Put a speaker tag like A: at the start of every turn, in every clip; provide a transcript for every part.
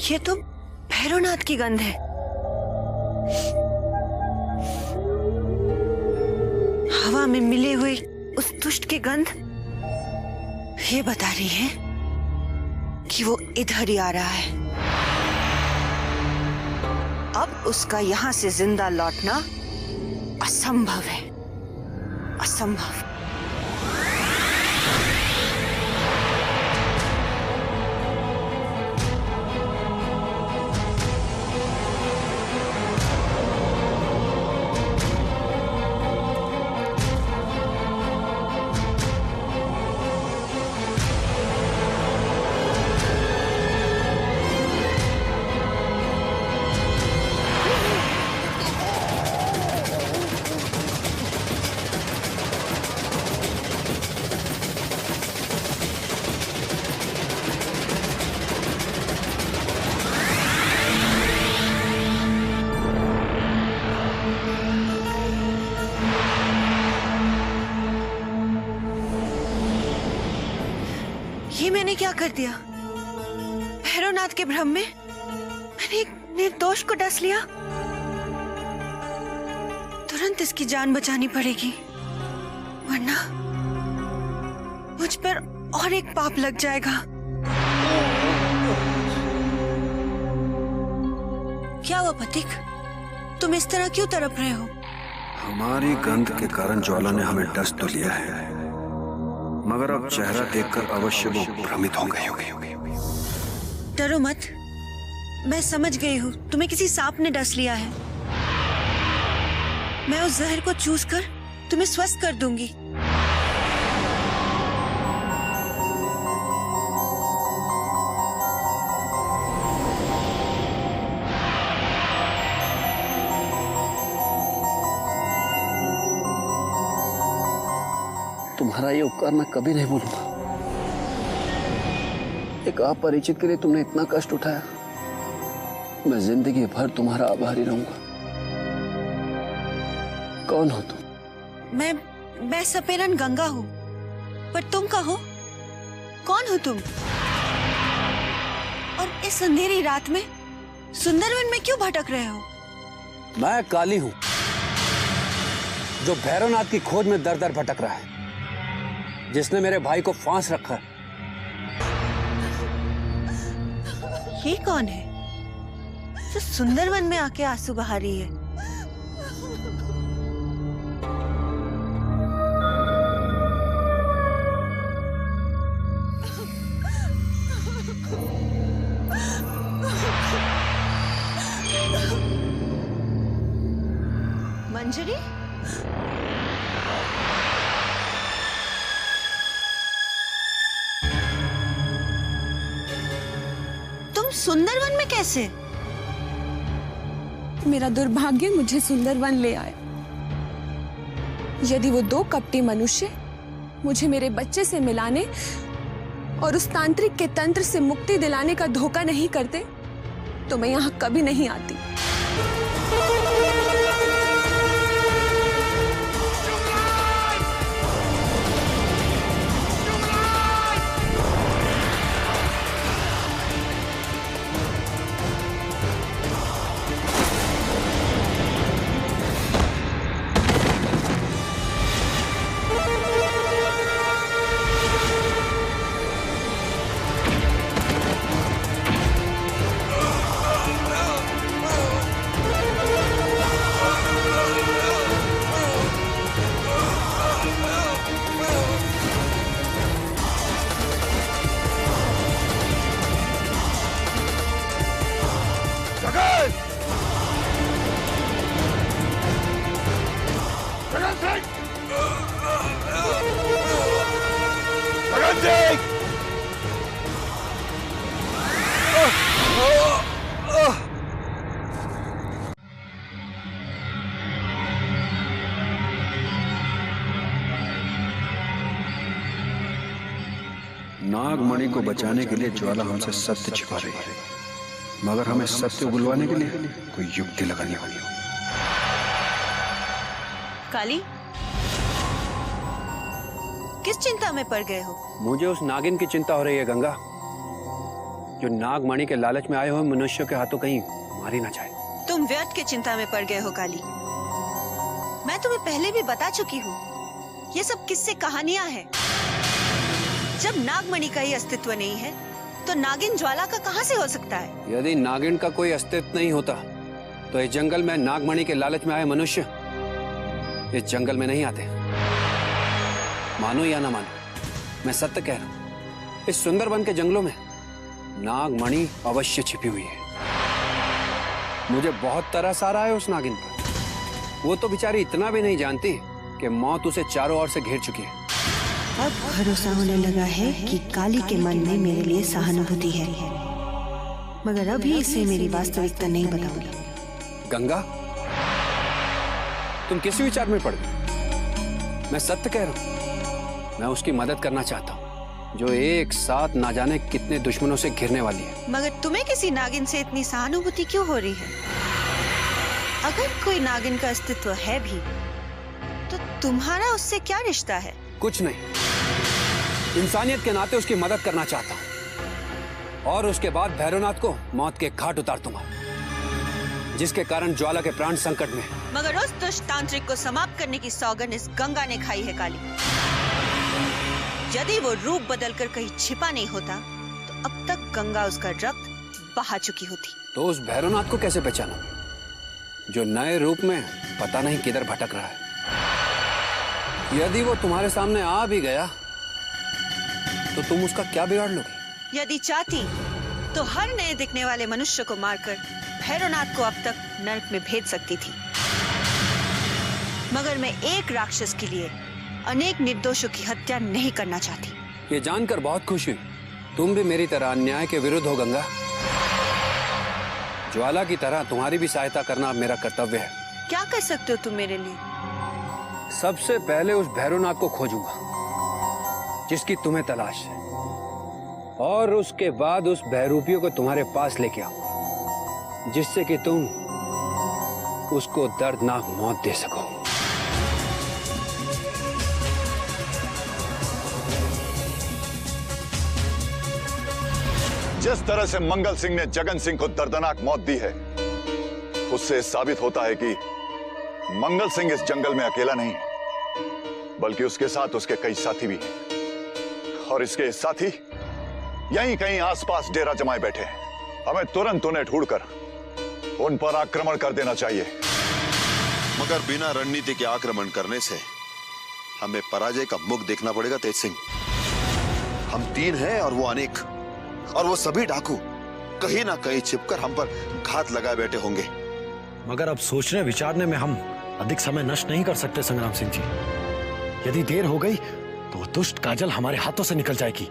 A: ये तो भैरवनाथ की गंध है। हवा में मिले हुए उस दुष्ट की गंध ये बता रही है कि वो इधर ही आ रहा है। अब उसका यहां से जिंदा लौटना असंभव है, असंभव। ये मैंने क्या कर दिया? भैरवनाथ के भ्रम में मैंने एक निर्दोष को डस लिया। तुरंत इसकी जान बचानी पड़ेगी, वरना मुझ पर और एक पाप लग जाएगा। क्या हुआ पथिक, तुम इस तरह क्यों तड़प रहे हो?
B: हमारी गंध के कारण ज्वाला ने हमें डस तो लिया है, मगर अब चेहरा देखकर अवश्य वो भ्रमित हो गई होगी।
A: डरो मत, मैं समझ गई हूँ तुम्हें किसी सांप ने डस लिया है। मैं उस जहर को चूस कर तुम्हें स्वस्थ कर दूंगी।
C: तुम्हारा ये उपकार मैं कभी नहीं भूलूंगा। एक अपरिचित के लिए तुमने इतना कष्ट उठाया, मैं जिंदगी भर तुम्हारा आभारी रहूंगा। कौन हो तुम?
A: मैं सपेरन गंगा हूँ, पर तुम कहो कौन हो तुम? और इस अंधेरी रात में सुंदरवन में क्यों भटक रहे हो?
C: मैं काली हूं, जो भैरवनाथ की खोज में दर दर भटक रहा है, जिसने मेरे भाई को फांस रखा।
A: ये कौन है जो सुंदरवन में आके आंसू बहा रही है? मंजरी? सुंदरवन में कैसे?
D: मेरा दुर्भाग्य मुझे सुंदरवन ले आया। यदि वो दो कपटी मनुष्य मुझे मेरे बच्चे से मिलाने और उस तांत्रिक के तंत्र से मुक्ति दिलाने का धोखा नहीं करते, तो मैं यहाँ कभी नहीं आती।
B: नागमणि को बचाने के लिए ज्वाला हमसे सत्य छिपा रही है, मगर हमें सत्य उगलवाने के लिए कोई युक्ति लगानी होगी।
A: काली, किस चिंता में पड़ गए हो?
C: मुझे उस नागिन की चिंता हो रही है गंगा। जो नागमणि के लालच में आए हुए मनुष्यों के हाथों कहीं मारी ना जाए।
A: तुम व्यर्थ के चिंता में पड़ गए हो काली। मैं तुम्हें पहले भी बता चुकी हूँ, ये सब किस्से कहानियां हैं। जब नागमणि का ही अस्तित्व नहीं है तो नागिन ज्वाला का कहां से हो सकता है?
C: यदि नागिन का कोई अस्तित्व नहीं होता तो इस जंगल में नागमणि के लालच में आए मनुष्य इस जंगल में नहीं आते। मानो या ना मानो, मैं सत्य कह रहा हूं, इस सुंदरबन के जंगलों में नागमणि अवश्य छिपी हुई है। मुझे बहुत तरस आ रहा है उस नागिन पर। वो तो बेचारी इतना भी नहीं जानती कि मौत उसे चारों ओर से घेर चुकी है।
A: अब भरोसा होने लगा है कि काली के मन में मेरे लिए सहानुभूति है, मगर अभी इसे मेरी वास्तविकता नहीं बताऊंगी।
C: गंगा, तुम किस विचार में पड़ गई? मैं सत्य कह रहा हूं, मैं उसकी मदद करना चाहता हूं जो एक साथ ना जाने कितने दुश्मनों से घिरने वाली है।
A: मगर तुम्हें किसी नागिन से इतनी सहानुभूति क्यों हो रही है? अगर कोई नागिन का अस्तित्व है भी तो तुम्हारा उससे क्या रिश्ता है?
C: कुछ नहीं, इंसानियत के नाते उसकी मदद करना चाहता हूं और उसके बाद भैरवनाथ को मौत के घाट उतार दूंगा, जिसके कारण ज्वाला के प्राण संकट में।
A: मगर उस दुष्ट तांत्रिक को समाप्त करने की सौगंध इस गंगा ने खाई है काली। यदि वो रूप बदलकर कहीं छिपा नहीं होता तो अब तक गंगा उसका रक्त बहा चुकी होती।
C: तो उस भैरवनाथ को कैसे पहचानो जो नए रूप में पता नहीं किधर भटक रहा है? यदि वो तुम्हारे सामने आ भी गया तो तुम उसका क्या बिगाड़ लोगी?
A: यदि चाहती तो हर नए दिखने वाले मनुष्य को मारकर भैरवनाथ को अब तक नरक में भेज सकती थी, मगर मैं एक राक्षस के लिए अनेक निर्दोषों की हत्या नहीं करना चाहती।
C: ये जानकर बहुत खुश हुई, तुम भी मेरी तरह अन्याय के विरुद्ध हो गंगा। ज्वाला की तरह तुम्हारी भी सहायता करना अब मेरा कर्तव्य है।
A: क्या कर सकते हो तुम मेरे लिए?
C: सबसे पहले उस भैरवनाथ को खोजूंगा जिसकी तुम्हें तलाश है, और उसके बाद उस भैरूपियों को तुम्हारे पास लेके आऊंगा जिससे कि तुम उसको दर्दनाक मौत दे सको।
E: जिस तरह से मंगल सिंह ने जगन सिंह को दर्दनाक मौत दी है, उससे साबित होता है कि मंगल सिंह इस जंगल में अकेला नहीं है, बल्कि उसके साथ उसके कई साथी भी हैं। और इसके साथी यहीं कहीं आसपास डेरा जमाए बैठे हैं। हमें तुरंत उन्हें ढूंढकर उन पर आक्रमण कर देना चाहिए।
F: मगर बिना रणनीति के आक्रमण करने से हमें पराजय का मुख देखना पड़ेगा तेज सिंह। हम 3 हैं और वो अनेक, और वो सभी डाकू कहीं ना कहीं छिपकर हम पर घात लगाए बैठे होंगे।
G: मगर अब सोचने विचारने में हम अधिक समय नष्ट नहीं कर सकते संग्राम सिंह जी। यदि देर हो गई तो वो दुष्ट काजल हमारे हाथों से निकल जाएगी।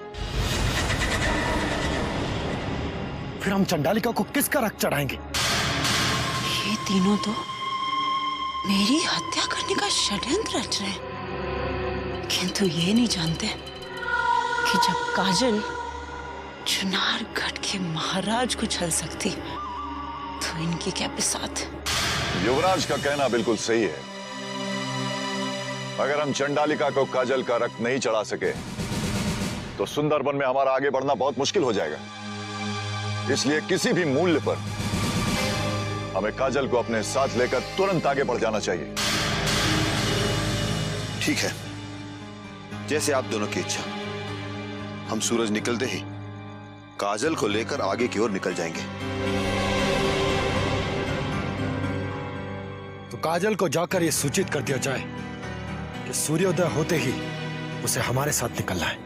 G: फिर हम चंडालिका को किसका रक्त चढ़ाएंगे?
H: ये तीनों तो मेरी हत्या करने का षड्यंत्र रच रहे हैं, किंतु ये नहीं जानते कि जब काजल चुनारगढ़ के महाराज को छल सकती तो इनकी क्या बिसात।
E: युवराज का कहना बिल्कुल सही है। अगर हम चंडालिका को काजल का रक्त नहीं चढ़ा सके तो सुंदरबन में हमारा आगे बढ़ना बहुत मुश्किल हो जाएगा। इसलिए किसी भी मूल्य पर हमें काजल को अपने साथ लेकर तुरंत आगे बढ़ जाना चाहिए।
F: ठीक है, जैसे आप दोनों की इच्छा। हम सूरज निकलते ही काजल को लेकर आगे की ओर निकल जाएंगे।
G: तो काजल को जाकर यह सूचित कर दिया जाए कि सूर्योदय होते ही उसे हमारे साथ निकलना है।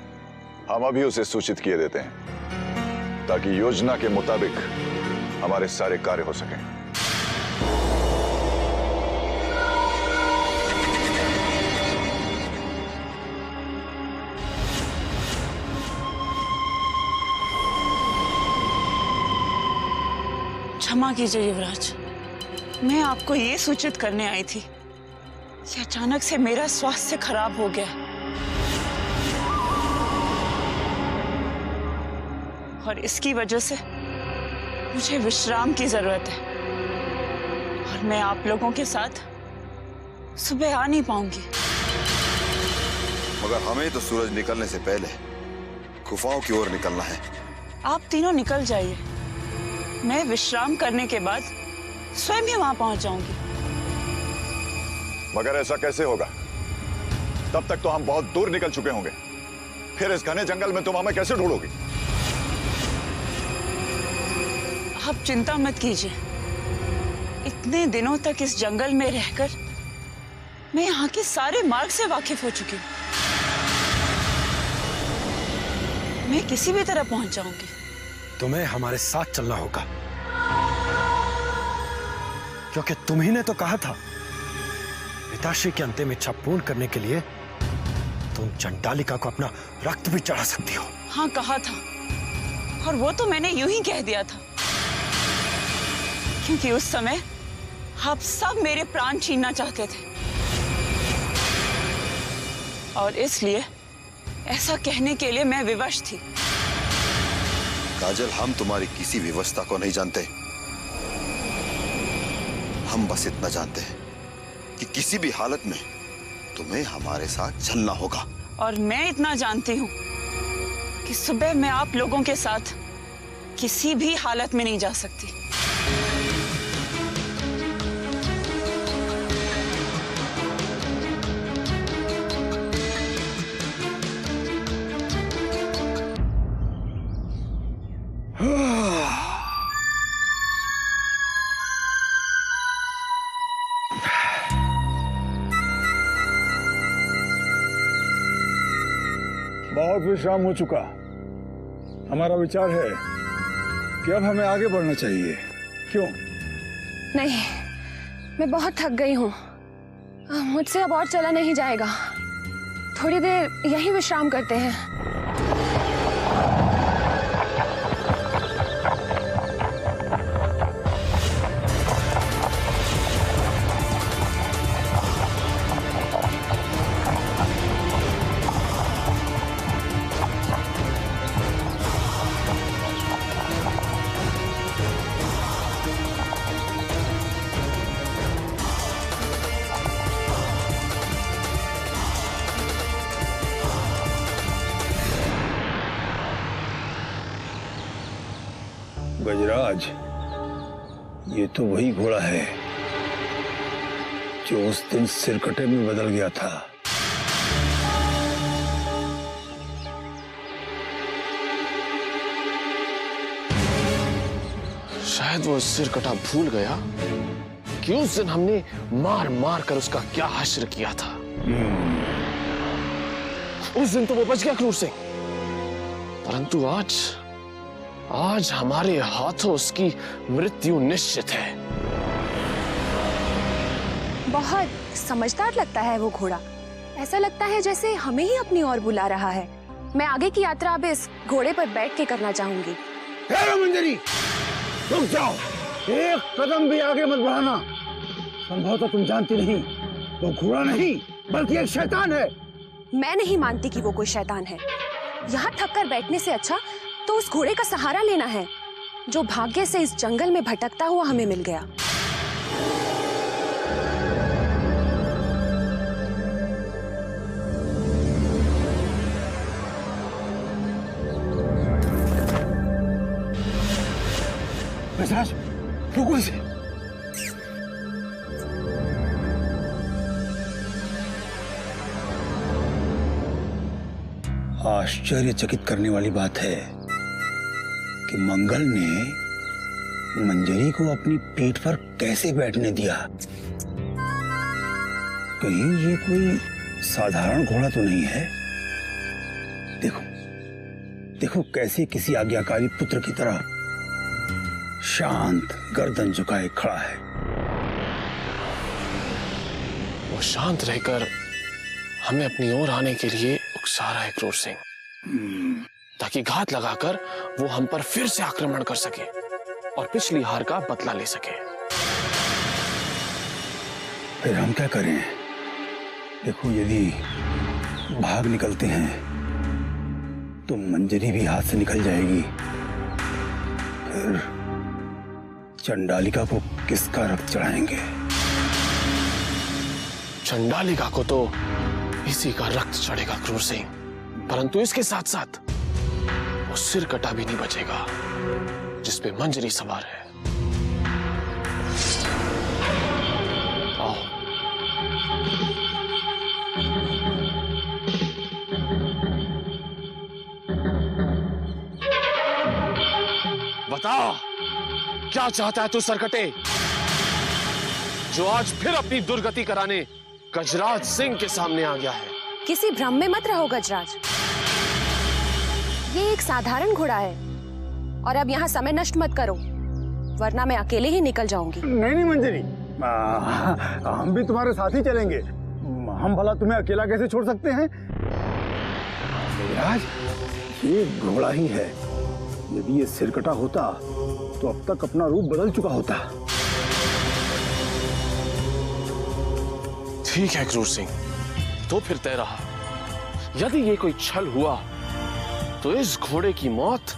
E: हम अभी उसे सूचित किए देते हैं ताकि योजना के मुताबिक हमारे सारे कार्य हो सकें।
H: क्षमा कीजिए युवराज, मैं आपको ये सूचित करने आई थी कि अचानक से मेरा स्वास्थ्य खराब हो गया और इसकी वजह से मुझे विश्राम की जरूरत है, और मैं आप लोगों के साथ सुबह आ नहीं पाऊंगी।
F: मगर हमें तो सूरज निकलने से पहले गुफाओं की ओर निकलना है।
H: आप तीनों निकल जाइए। मैं विश्राम करने के बाद स्वयं ही वहां पहुंच जाऊंगी।
E: मगर ऐसा कैसे होगा? तब तक तो हम बहुत दूर निकल चुके होंगे। फिर इस घने जंगल में तुम हमें कैसे ढूंढोगी?
H: आप चिंता मत कीजिए। इतने दिनों तक इस जंगल में रहकर मैं यहाँ के सारे मार्ग से वाकिफ हो चुकी हूँ। मैं किसी भी तरह पहुंच जाऊंगी।
G: तुम्हें हमारे साथ चलना होगा, क्योंकि तुम्ही ने तो कहा था पिताश्री की अंतिम इच्छा पूर्ण करने के लिए तुम चंडालिका को अपना रक्त भी चढ़ा सकती हो।
H: हाँ, कहा था, और वो तो मैंने यूं ही कह दिया था, क्योंकि उस समय आप सब मेरे प्राण छीनना चाहते थे, और इसलिए ऐसा कहने के लिए मैं विवश थी।
F: काजल, हम तुम्हारी किसी व्यवस्था को नहीं जानते। हम बस इतना जानते हैं कि किसी भी हालत में तुम्हें हमारे साथ चलना होगा।
H: और मैं इतना जानती हूँ कि सुबह मैं आप लोगों के साथ किसी भी हालत में नहीं जा सकती।
I: बहुत विश्राम हो चुका। हमारा विचार है कि अब हमें आगे बढ़ना चाहिए। क्यों?
D: नहीं, मैं बहुत थक गई हूँ। मुझसे अब और चला नहीं जाएगा। थोड़ी देर यहीं विश्राम करते हैं।
I: गजराज, ये तो वही घोड़ा है जो उस दिन सिरकटे में बदल गया था।
J: शायद वो सिरकटा भूल गया कि उस दिन हमने मार मार कर उसका क्या हश्र किया था। उस दिन तो वो बच गया क्रूर सिंह, परंतु आज हमारे हाथों उसकी मृत्यु निश्चित है।
D: बहुत समझदार लगता है वो घोड़ा। ऐसा लगता है जैसे हमें ही अपनी ओर बुला रहा है। मैं आगे की यात्रा अब इस घोड़े पर बैठ के करना चाहूंगी।
I: मंजरी, रुक जाओ। एक कदम भी आगे मत बढ़ाना। संभवतः तुम जानती नहीं, वो घोड़ा नहीं बल्कि एक शैतान है।
D: मैं नहीं मानती कि वो कोई शैतान है। यहाँ थक कर बैठने से अच्छा तो उस घोड़े का सहारा लेना है, जो भाग्य से इस जंगल में भटकता हुआ हमें मिल गया।
I: गजराज, रुको इसे। आश्चर्यचकित करने वाली बात है कि मंगल ने मंजरी को अपनी पीठ पर कैसे बैठने दिया। कहीं ये कोई साधारण घोड़ा तो नहीं है। देखो देखो कैसे किसी आज्ञाकारी पुत्र की तरह शांत गर्दन झुकाए खड़ा है।
J: वो शांत रहकर हमें अपनी ओर आने के लिए उकसा रहा है क्रूर सिंह, ताकि घात लगाकर वो हम पर फिर से आक्रमण कर सके और पिछली हार का बदला ले सके।
I: फिर हम क्या करें? देखो, यदि भाग निकलते हैं तो मंजरी भी हाथ से निकल जाएगी। फिर चंडालिका को किसका रक्त चढ़ाएंगे?
J: चंडालिका को तो इसी का रक्त चढ़ेगा क्रूर सिंह, परंतु इसके साथ साथ वो सिर कटा भी नहीं बचेगा जिसपे मंजरी सवार है। आओ। बता, क्या चाहता है तू सरकटे, जो आज फिर अपनी दुर्गति कराने गजराज सिंह के सामने आ गया है?
D: किसी भ्रम में मत रहो गजराज, ये एक साधारण घोड़ा है। और अब यहाँ समय नष्ट मत करो, वरना मैं अकेले ही निकल जाऊंगी।
I: नहीं नहीं मंजरी, हम भी तुम्हारे साथ ही चलेंगे। हम भला तुम्हें अकेला कैसे छोड़ सकते हैं? गजराज, ये घोड़ा ही है। यदि ये सिरकटा होता तो अब तक अपना रूप बदल चुका होता।
J: ठीक है क्रूर सिंह, तो फिर तय रहा। यदि ये कोई छल हुआ तो इस घोड़े की मौत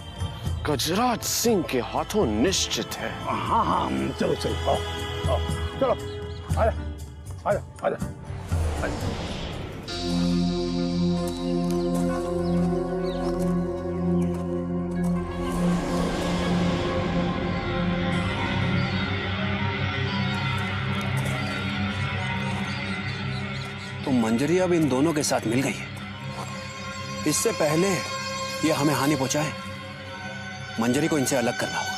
J: गजराज सिंह के हाथों निश्चित है।
I: हाँ हाँ, चलो चलो, आओ, आओ, चलो, आजा, आजा, आजा, आजा।
C: तो मंजरी अब इन दोनों के साथ मिल गई है। इससे पहले ये हमें हानि पहुंचाए, मंजरी को इनसे अलग करना होगा।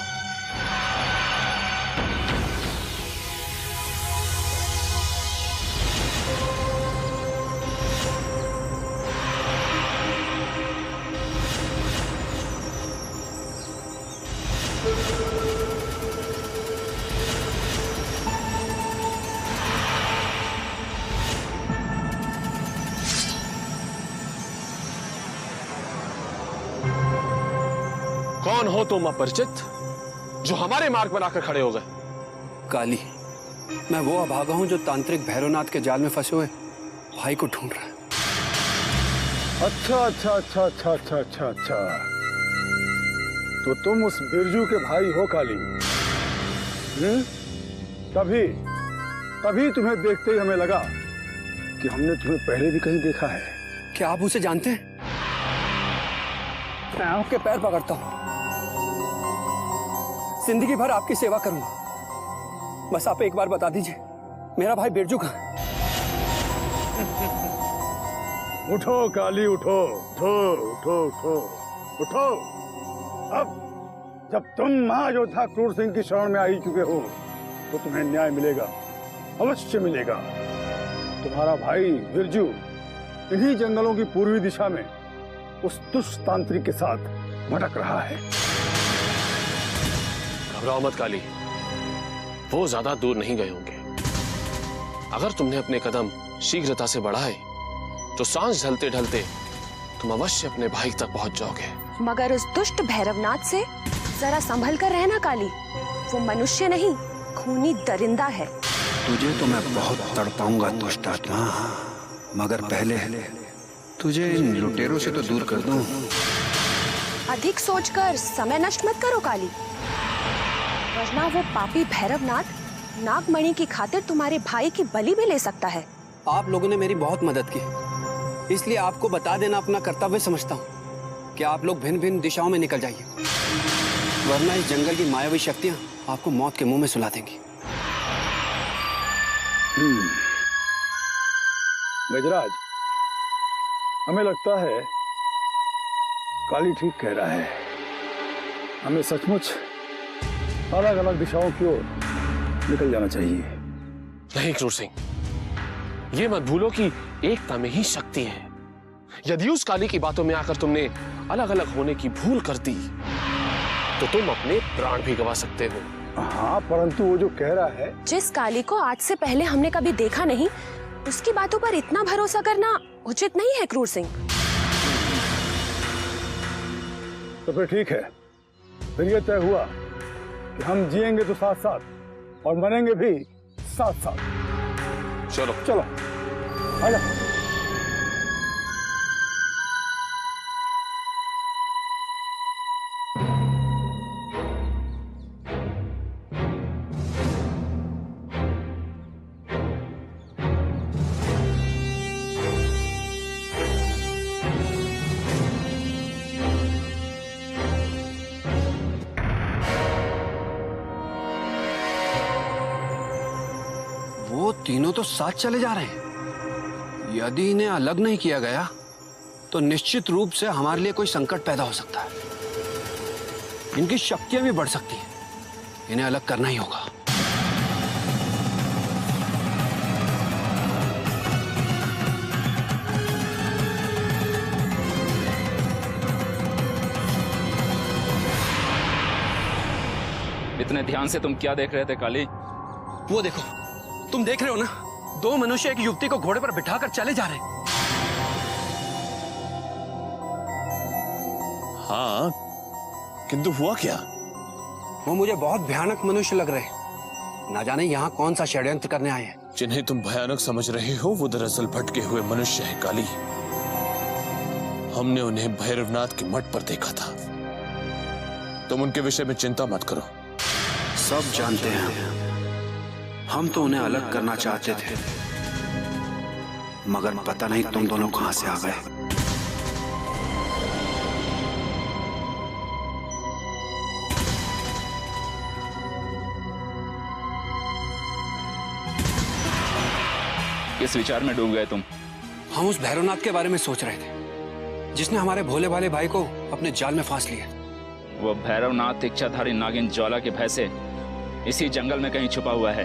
J: कौन हो तुम अपरिचित, जो हमारे मार्ग पर आकर खड़े हो गए?
C: काली, मैं वो अभागा हूं जो तांत्रिक भैरवनाथ के जाल में फंसे हुए भाई को ढूंढ रहा है।
I: अच्छा अच्छा अच्छा अच्छा अच्छा अच्छा अच्छा, तो तुम उस बिरजू के भाई हो काली? तभी तभी तुम्हें देखते ही हमें लगा कि हमने तुम्हें पहले भी कहीं देखा है।
C: क्या आप उसे जानते हैं? मैं आपके पैर पकड़ता हूं, जिंदगी भर आपकी सेवा करूंगा। बस आप एक बार बता दीजिए, मेरा भाई बिरजू कहाँ है?
I: उठो काली, उठो उठो उठो उठो उठो। अब जब तुम महायोद्धा क्रूर सिंह की शरण में आ ही चुके हो तो तुम्हें न्याय मिलेगा, अवश्य मिलेगा। तुम्हारा भाई बिरजू इन्हीं जंगलों की पूर्वी दिशा में उस दुष्ट तांत्रिक के साथ भटक रहा है।
J: घबराओ मत काली, वो ज्यादा दूर नहीं गए होंगे। अगर तुमने अपने कदम शीघ्रता से बढ़ाए तो सांझ ढलते ढलते तुम अवश्य अपने भाई तक पहुंच जाओगे।
D: मगर उस दुष्ट भैरवनाथ से जरा संभल कर रहना काली, वो मनुष्य नहीं, खूनी दरिंदा है।
B: तुझे तो मैं बहुत तड़पाऊंगा दुष्ट आत्मा, मगर पहले तुझे इन लुटेरों से तो दूर कर दूं।
D: अधिक सोचकर समय नष्ट मत करो काली, वरना वो पापी भैरवनाथ नागमणि की खातिर तुम्हारे भाई की बलि भी ले सकता है।
C: आप लोगों ने मेरी बहुत मदद की, इसलिए आपको बता देना अपना कर्तव्य समझता हूँ कि आप लोग भिन्न भिन्न दिशाओं में निकल जाइए, वरना इस जंगल की मायावी शक्तियां आपको मौत के मुंह में सुला देंगी।
I: गजराज, हमें लगता है काली ठीक कह रहा है। हमें सचमुच अलग अलग दिशाओं की ओर निकल जाना चाहिए।
J: नहीं क्रूर सिंह, ये मत भूलो कि एकता में ही शक्ति है। यदि उस काली की बातों में आकर तुमने अलग अलग होने की भूल कर दी तो तुम अपने प्राण भी गंवा सकते हो।
I: हाँ, परंतु वो जो कह रहा है,
D: जिस काली को आज से पहले हमने कभी देखा नहीं, उसकी बातों पर इतना भरोसा करना उचित नहीं है क्रूर सिंह।
I: तो फिर ठीक है, फिर ये तय हुआ कि हम जिएंगे तो साथ साथ और मरेंगे भी साथ साथ।
J: चलो
I: चलो, आजा।
C: तीनों तो साथ चले जा रहे हैं। यदि इन्हें अलग नहीं किया गया तो निश्चित रूप से हमारे लिए कोई संकट पैदा हो सकता है। इनकी शक्तियां भी बढ़ सकती हैं। इन्हें अलग करना ही होगा।
K: इतने ध्यान से तुम क्या देख रहे थे काली?
C: वो देखो, तुम देख रहे हो ना, दो मनुष्य एक युवती को घोड़े पर बिठाकर चले जा रहे हैं।
J: हाँ, किंतु हुआ क्या?
C: वो मुझे बहुत भयानक मनुष्य लग रहे हैं। ना जाने यहाँ कौन सा षड्यंत्र करने आए हैं।
J: जिन्हें तुम भयानक समझ रहे हो वो दरअसल भटके हुए मनुष्य हैं काली। हमने उन्हें भैरवनाथ के मठ पर देखा था। तुम उनके विषय में चिंता मत करो।
B: सब जानते हैं हम तो उन्हें अलग करना चाहते थे, मगर पता नहीं तुम दोनों कहां से आ गए।
K: किस विचार में डूब गए तुम?
C: हम उस भैरवनाथ के बारे में सोच रहे थे, जिसने हमारे भोले भाले भाई को अपने जाल में फांस लिया।
K: वो भैरवनाथ इच्छाधारी नागिन ज्वाला के भय से इसी जंगल में कहीं छुपा हुआ है,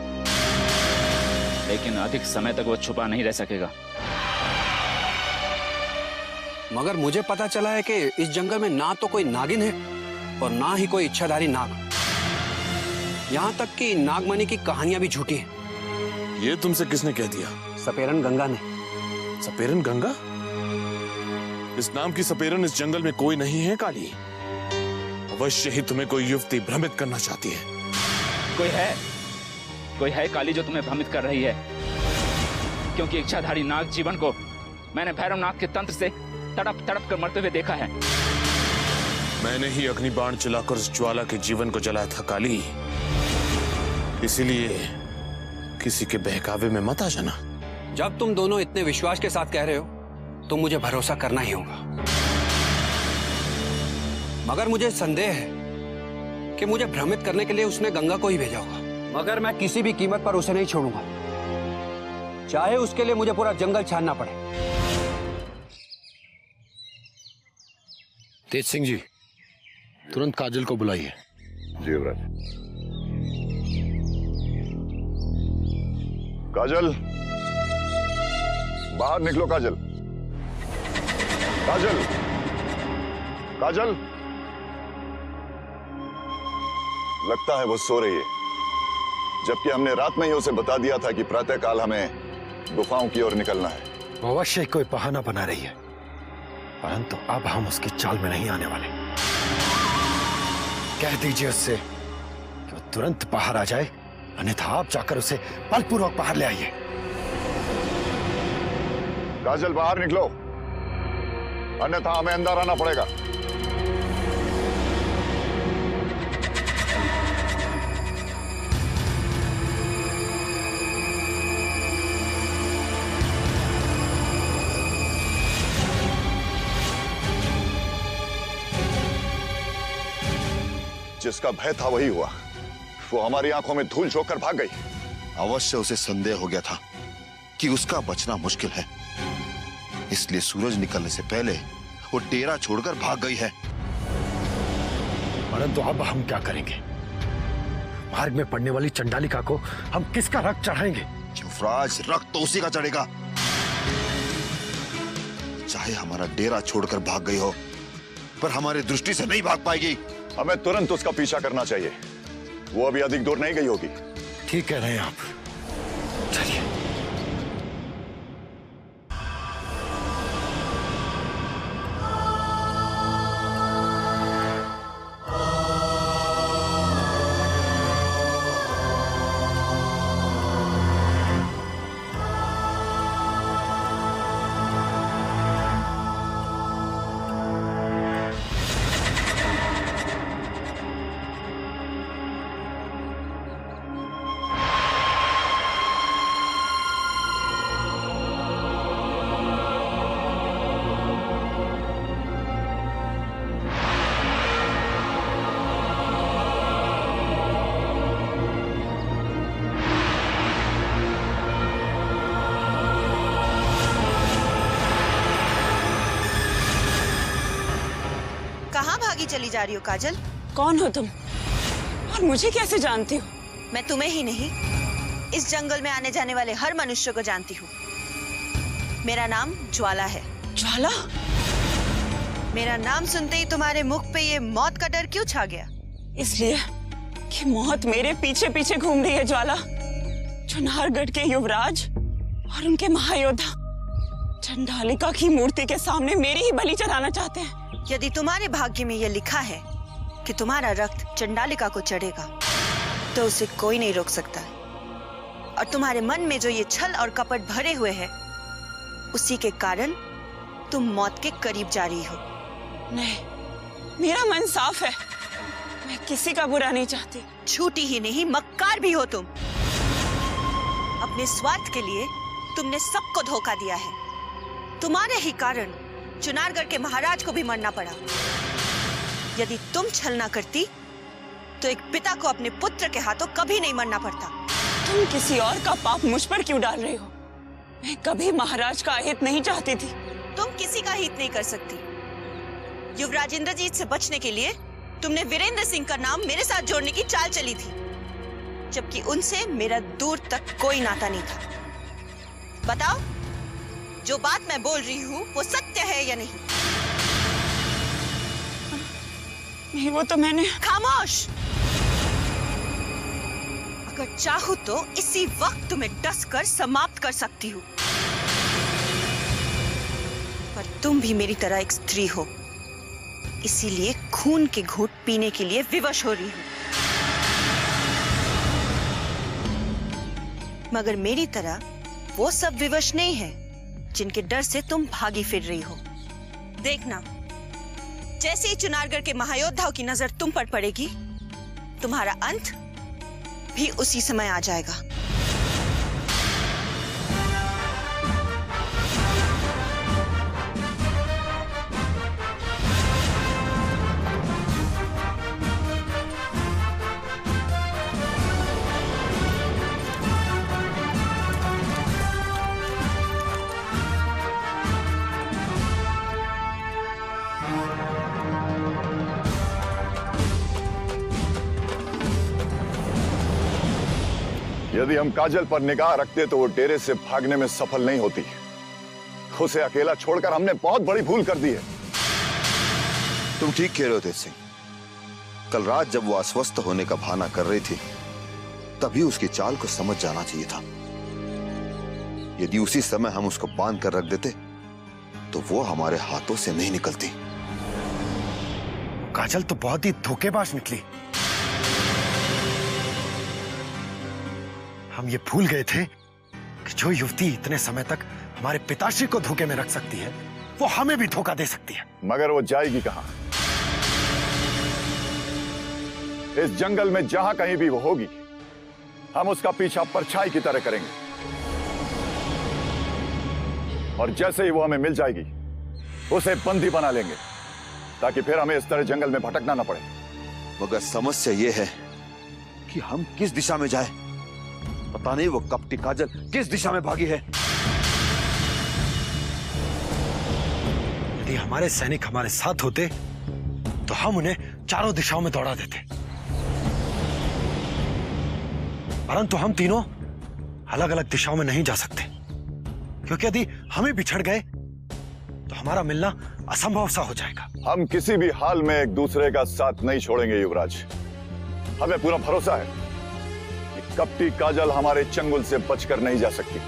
K: लेकिन अधिक समय तक वो छुपा नहीं रह सकेगा।
C: मगर मुझे पता चला है कि इस जंगल में ना तो कोई नागिन है और ना ही कोई इच्छाधारी नाग। यहाँ तक कि नागमणि की कहानियां भी झूठी हैं।
J: ये तुमसे किसने कह दिया?
C: सपेरन गंगा ने।
J: सपेरन गंगा? इस नाम की सपेरन इस जंगल में कोई नहीं है काली। अवश्य ही तुम्हें कोई युवती भ्रमित करना चाहती है।
K: कोई है काली जो तुम्हें भ्रमित कर रही है, क्योंकि इच्छाधारी नाग जीवन को मैंने भैरवनाथ के तंत्र से तड़प तड़प कर मरते हुए देखा है।
J: मैंने ही अग्निबाण चलाकर उस ज्वाला के जीवन को जलाया था काली। इसीलिए किसी के बहकावे में मत आ जाना।
C: जब तुम दोनों इतने विश्वास के साथ कह रहे हो तो मुझे भरोसा करना ही होगा। मगर मुझे संदेह है कि मुझे भ्रमित करने के लिए उसने गंगा को ही भेजा होगा। मगर मैं किसी भी कीमत पर उसे नहीं छोड़ूंगा, चाहे उसके लिए मुझे पूरा जंगल छानना पड़े।
G: तेज सिंह जी, तुरंत काजल को बुलाइए।
E: जी युवराज। काजल, बाहर निकलो। काजल, काजल, काजल। लगता है वो सो रही है, जबकि हमने रात में ही उसे बता दिया था कि प्रातःकाल हमें गुफाओं की ओर निकलना है।
G: वो अवश्य कोई बहाना बना रही है, परंतु अब हम उसकी चाल में नहीं आने वाले। कह दीजिए उससे कि वो तुरंत बाहर आ जाए, अन्यथा आप जाकर उसे बलपूर्वक बाहर ले आइए।
E: काजल, बाहर निकलो, अन्यथा हमें अंदर आना पड़ेगा। जिसका भय था वही हुआ। वो हमारी आंखों में धूल झोंककर भाग गई।
F: अवश्य उसे संदेह हो गया था कि उसका बचना मुश्किल है, इसलिए सूरज निकलने से पहले वो डेरा छोड़कर भाग गई है।
G: परंतु अब हम क्या करेंगे? मार्ग में पड़ने वाली चंडालिका को हम किसका रक्त चढ़ाएंगे?
F: युवराज, रक्त तो उसी का चढ़ेगा। चाहे हमारा डेरा छोड़कर भाग गई हो, पर हमारी दृष्टि से नहीं भाग पाएगी।
E: हमें तुरंत उसका पीछा करना चाहिए। वो अभी अधिक दूर नहीं गई होगी।
G: ठीक कह रहे हैं आप, चलिए।
A: भागी चली जा रही हो काजल?
H: कौन हो तुम और मुझे कैसे जानती हो?
A: मैं तुम्हें ही नहीं, इस जंगल में आने जाने वाले हर मनुष्य को जानती हूँ। मेरा नाम ज्वाला है।
H: ज्वाला?
A: मेरा नाम सुनते ही तुम्हारे मुख पे ये मौत का डर क्यों छा गया?
H: इसलिए कि मौत मेरे पीछे पीछे घूम रही है ज्वाला। चुनारगढ़ के युवराज और उनके महायोद्धा चंडालिका की मूर्ति के सामने मेरी ही बलि चढ़ाना चाहते हैं।
A: यदि तुम्हारे भाग्य में यह लिखा है कि तुम्हारा रक्त चंडालिका को चढ़ेगा, तो उसे कोई नहीं रोक सकता। और तुम्हारे मन में जो ये छल और कपट भरे हुए हैं, उसी के कारण तुम मौत के करीब जा रही हो।
H: नहीं, मेरा मन साफ है। मैं किसी का बुरा नहीं चाहती।
A: झूठी ही नहीं, मक्कार भी हो तुम। अपने स्वार्थ के लिए तुमने सबको धोखा दिया है। तुम्हारे ही कारण चुनारगढ़ के महाराज को भी मरना पड़ा। यदि तुम छल ना करती, तो एक पिता को अपने पुत्र के हाथों कभी नहीं मरना पड़ता।
H: तुम किसी और का पाप मुझ पर क्यों डाल रहे हो? मैं कभी महाराज का अहित नहीं चाहती थी।
A: तुम किसी का हित नहीं कर सकती। युवराज इंद्रजीत से बचने के लिए तुमने वीरेंद्र सिंह का नाम मेरे साथ जोड़ने की चाल चली थी, जबकि उनसे मेरा दूर तक कोई नाता नहीं था। बताओ, जो बात मैं बोल रही हूँ वो सत्य है या नहीं?
H: नहीं, वो तो मैंने।
A: खामोश! अगर चाहूँ तो इसी वक्त तुम्हें डस कर समाप्त कर सकती हूँ, पर तुम भी मेरी तरह एक स्त्री हो, इसीलिए खून के घूंट पीने के लिए विवश हो रही हूँ। मगर मेरी तरह वो सब विवश नहीं है जिनके डर से तुम भागी फिर रही हो। देखना, जैसे ही चुनारगढ़ के महायोद्धाओं की नजर तुम पर पड़ेगी, तुम्हारा अंत भी उसी समय आ जाएगा।
E: यदि हम काजल पर निगाह रखते तो वो डेरे से भागने में सफल नहीं होती। उसे अकेला छोड़कर हमने बहुत बड़ी भूल कर दी है।
F: तुम ठीक कह रहे हो तेज सिंह। कल रात जब वो अस्वस्थ होने का बहाना कर रही थी, तभी उसकी चाल को समझ जाना चाहिए था। यदि उसी समय हम उसको बांध कर रख देते, तो वो हमारे हाथों से नहीं निकलती।
G: काजल तो बहुत ही धोखेबाज निकली। हम ये भूल गए थे कि जो युवती इतने समय तक हमारे पिताश्री को धोखे में रख सकती है, वो हमें भी धोखा दे सकती है।
E: मगर वो जाएगी कहां? इस जंगल में जहां कहीं भी वो होगी, हम उसका पीछा परछाई की तरह करेंगे। और जैसे ही वो हमें मिल जाएगी, उसे बंदी बना लेंगे, ताकि फिर हमें इस तरह जंगल में भटकना ना पड़े।
F: मगर समस्या ये है कि हम किस दिशा में जाएं? पता नहीं वो कपटी काजल किस दिशा में भागी है।
G: यदि हमारे सैनिक हमारे साथ होते, तो हम उन्हें चारों दिशाओं में दौड़ा देते। परंतु हम तीनों अलग अलग दिशाओं में नहीं जा सकते, क्योंकि यदि हमें बिछड़ गए तो हमारा मिलना असंभव सा हो जाएगा।
E: हम किसी भी हाल में एक दूसरे का साथ नहीं छोड़ेंगे युवराज। हमें पूरा भरोसा है कि कपटी काजल हमारे चंगुल से बचकर नहीं जा सकती।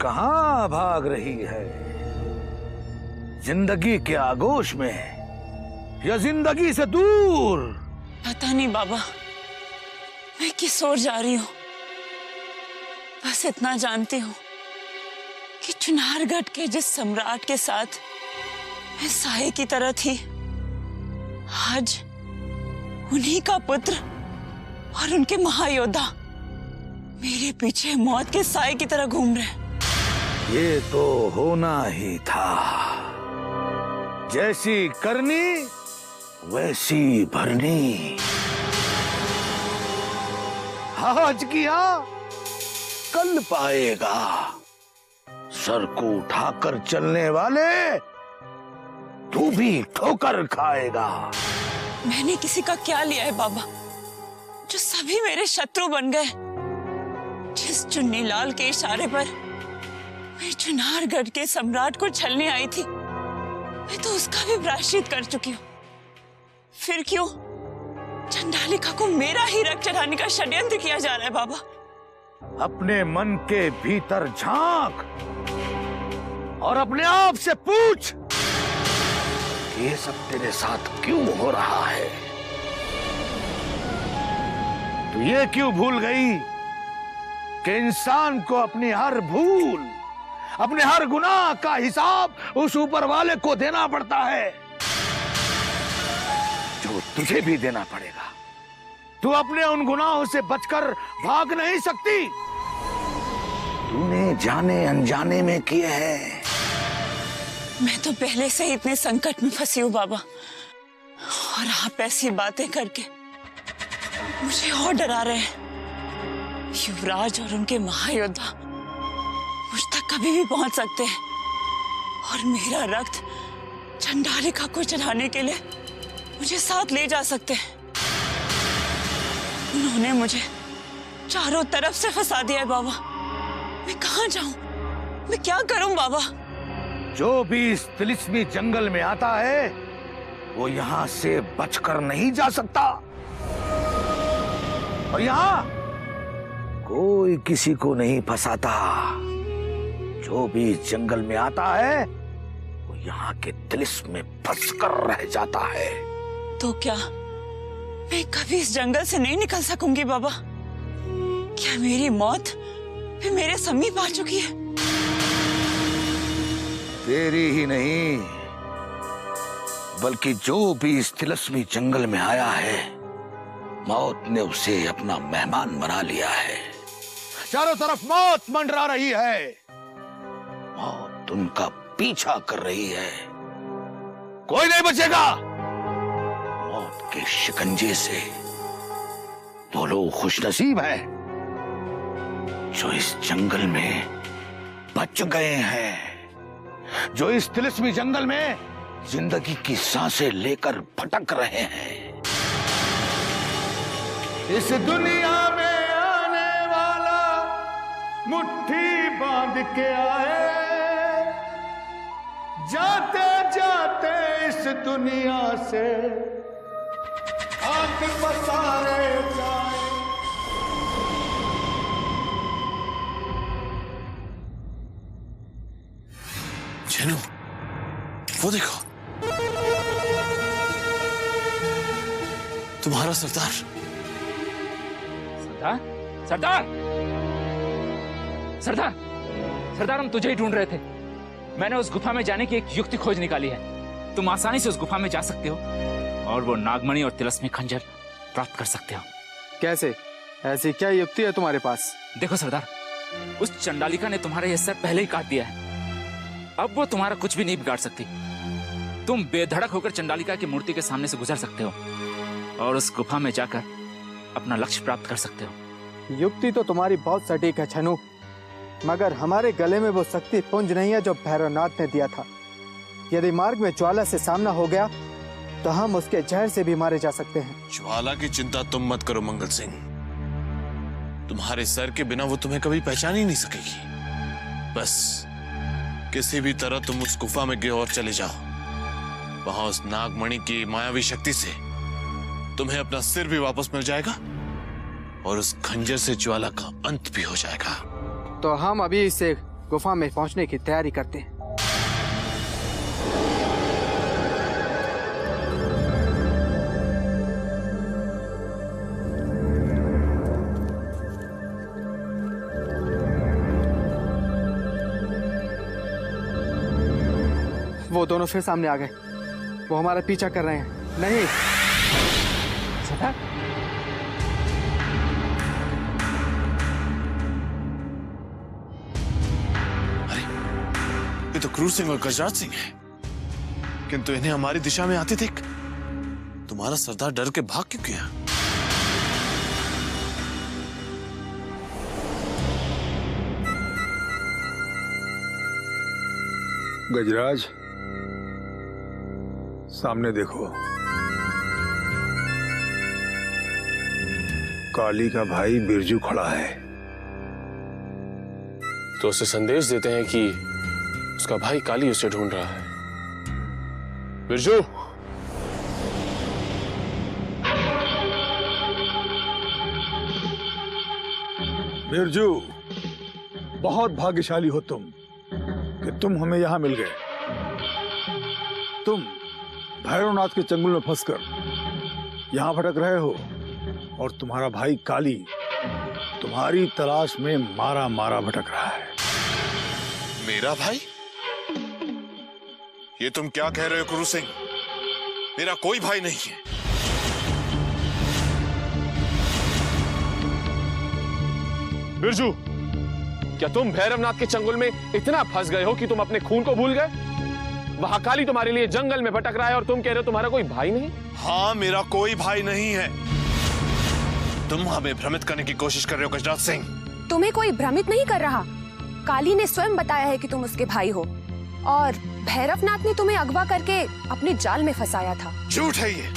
L: कहां भाग रही है? जिंदगी के आगोश में या जिंदगी से दूर?
H: पता नहीं बाबा, मैं किस ओर जा रही हूँ। बस इतना जानती हूँ कि चुनारगढ़ के जिस सम्राट के साथ मैं साये की तरह थी, आज उन्हीं का पुत्र और उनके महायोद्धा मेरे पीछे मौत के साये की तरह घूम रहे हैं।
L: ये तो होना ही था। जैसी करनी वैसी भरनी आज किया कल पाएगा। सर को उठाकर चलने वाले तू भी ठोकर खाएगा।
H: मैंने किसी का क्या लिया है बाबा, जो सभी मेरे शत्रु बन गए। जिस चुन्नीलाल के इशारे पर मैं चुनारगढ़ के सम्राट को छलने आई थी, मैं तो उसका भी प्रायश्चित कर चुकी हूँ। फिर क्यों चंडालिका को मेरा ही रक्त चढ़ाने का षड्यंत्र किया जा रहा है बाबा?
L: अपने मन के भीतर झांक और अपने आप से पूछ कि ये सब तेरे साथ क्यों हो रहा है। तू ये क्यों भूल गई कि इंसान को अपनी हर भूल, अपने हर गुनाह का हिसाब उस ऊपर वाले को देना पड़ता है, जो तुझे भी देना पड़ेगा। तू अपने उन गुनाहों से बचकर भाग नहीं सकती। तूने जाने अनजाने में किए हैं।
H: मैं तो पहले से ही इतने संकट में फंसी हूँ बाबा, और आप ऐसी बातें करके मुझे और डरा रहे हैं। युवराज और उनके महायोद्धा मुझ तक कभी भी पहुंच सकते हैं, और मेरा रक्त चंडालिका को चढ़ाने के लिए मुझे साथ ले जा सकते हैं। उन्होंने मुझे चारों तरफ से फंसा दिया है बाबा। मैं कहाँ जाऊं? मैं क्या करूं बाबा?
L: जो भी इस तिलिस्मी जंगल में आता है वो यहाँ से बचकर नहीं जा सकता, और यहाँ कोई किसी को नहीं फंसाता। जो भी इस जंगल में आता है वो यहाँ के तिलिस्म में फंसकर रह जाता है।
H: तो क्या मैं कभी इस जंगल से नहीं निकल सकूंगी बाबा? क्या मेरी मौत भी मेरे समीप आ चुकी है?
L: तेरी ही नहीं, बल्कि जो भी इस तिलिस्मी जंगल में आया है, मौत ने उसे अपना मेहमान बना लिया है। चारों तरफ मौत मंडरा रही है, मौत उनका पीछा कर रही है। कोई नहीं बचेगा मौत के शिकंजे से। वो लोग खुशनसीब हैं जो इस जंगल में बच गए हैं, जो इस तिलिस्मी जंगल में जिंदगी की सांसें लेकर भटक रहे हैं। इस दुनिया में आने वाला मुट्ठी बांध के आए, जाते जाते इस दुनिया से आंख पसारे जाए।
J: चलो वो देखो, तुम्हारा सरदार।
K: सरदार, सरदार, सरदार, सरदार, हम तुझे ही ढूंढ रहे थे। मैंने उस गुफा में जाने की एक युक्ति खोज निकाली है। तुम आसानी से उस गुफा में जा सकते हो और वो नागमणि और तिलस्मी खंजर प्राप्त कर सकते हो।
M: कैसे? ऐसी क्या युक्ति है तुम्हारे पास?
K: देखो सरदार, उस चंडालिका ने तुम्हारा यह सर पहले ही काट दिया है। अब वो तुम्हारा कुछ भी नहीं बिगाड़ सकती। तुम बेधड़क होकर चंडालिका की मूर्ति के सामने से गुजर सकते हो और उस गुफा में जाकर अपना लक्ष्य प्राप्त कर सकते हो।
M: युक्ति तो तुम्हारी बहुत सटीक है छनु, मगर हमारे गले में वो शक्ति पुंज नहीं है जो भैरवनाथ ने दिया था। यदि मार्ग में ज्वाला से सामना हो गया तो हम उसके जहर से भी मारे जा सकते हैं।
J: ज्वाला की चिंता तुम मत करो मंगल सिंह, तुम्हारे सर के बिना वो तुम्हें कभी पहचान ही नहीं सकेगी। बस किसी भी तरह तुम उस गुफा में गिरो और चले जाओ। वहां उस नागमणि की मायावी शक्ति से तुम्हें अपना सिर भी वापस मिल जाएगा और उस खंजर से ज्वाला का अंत भी हो जाएगा।
M: तो हम अभी इसे गुफा में पहुंचने की तैयारी करते हैं। वो दोनों फिर सामने आ गए। वो हमारा पीछा कर रहे हैं। नहीं
K: सरदार,
J: अरे ये तो क्रूर सिंह और गजराज सिंह है, किंतु इन्हें हमारी दिशा में आते देख तुम्हारा सरदार डर के भाग क्यों गया?
I: गजराज, सामने देखो। काली का भाई बिरजू खड़ा है।
J: तो उसे संदेश देते हैं कि उसका भाई काली उसे ढूंढ रहा है। बिरजू,
I: बिरजू, बहुत भाग्यशाली हो तुम कि तुम हमें यहां मिल गए। तुम भैरवनाथ के चंगुल में फंसकर यहां भटक रहे हो और तुम्हारा भाई काली तुम्हारी तलाश में मारा मारा भटक रहा है।
F: मेरा भाई? ये तुम क्या कह रहे हो क्रूर सिंह? मेरा कोई भाई नहीं है।
J: बिरजू, क्या तुम भैरवनाथ के चंगुल में इतना फंस गए हो कि तुम अपने खून को भूल गए? वहां काली तुम्हारे लिए जंगल में भटक रहा है और तुम कह रहे हो तुम्हारा कोई भाई नहीं?
F: हाँ, मेरा कोई भाई नहीं है। तुम हमें भ्रमित करने की कोशिश कर रहे हो गजराज सिंह।
D: तुम्हें कोई भ्रमित नहीं कर रहा। काली ने स्वयं बताया है कि तुम उसके भाई हो और भैरवनाथ ने तुम्हें अगवा करके अपने जाल में फंसाया था।
F: झूठ है ये।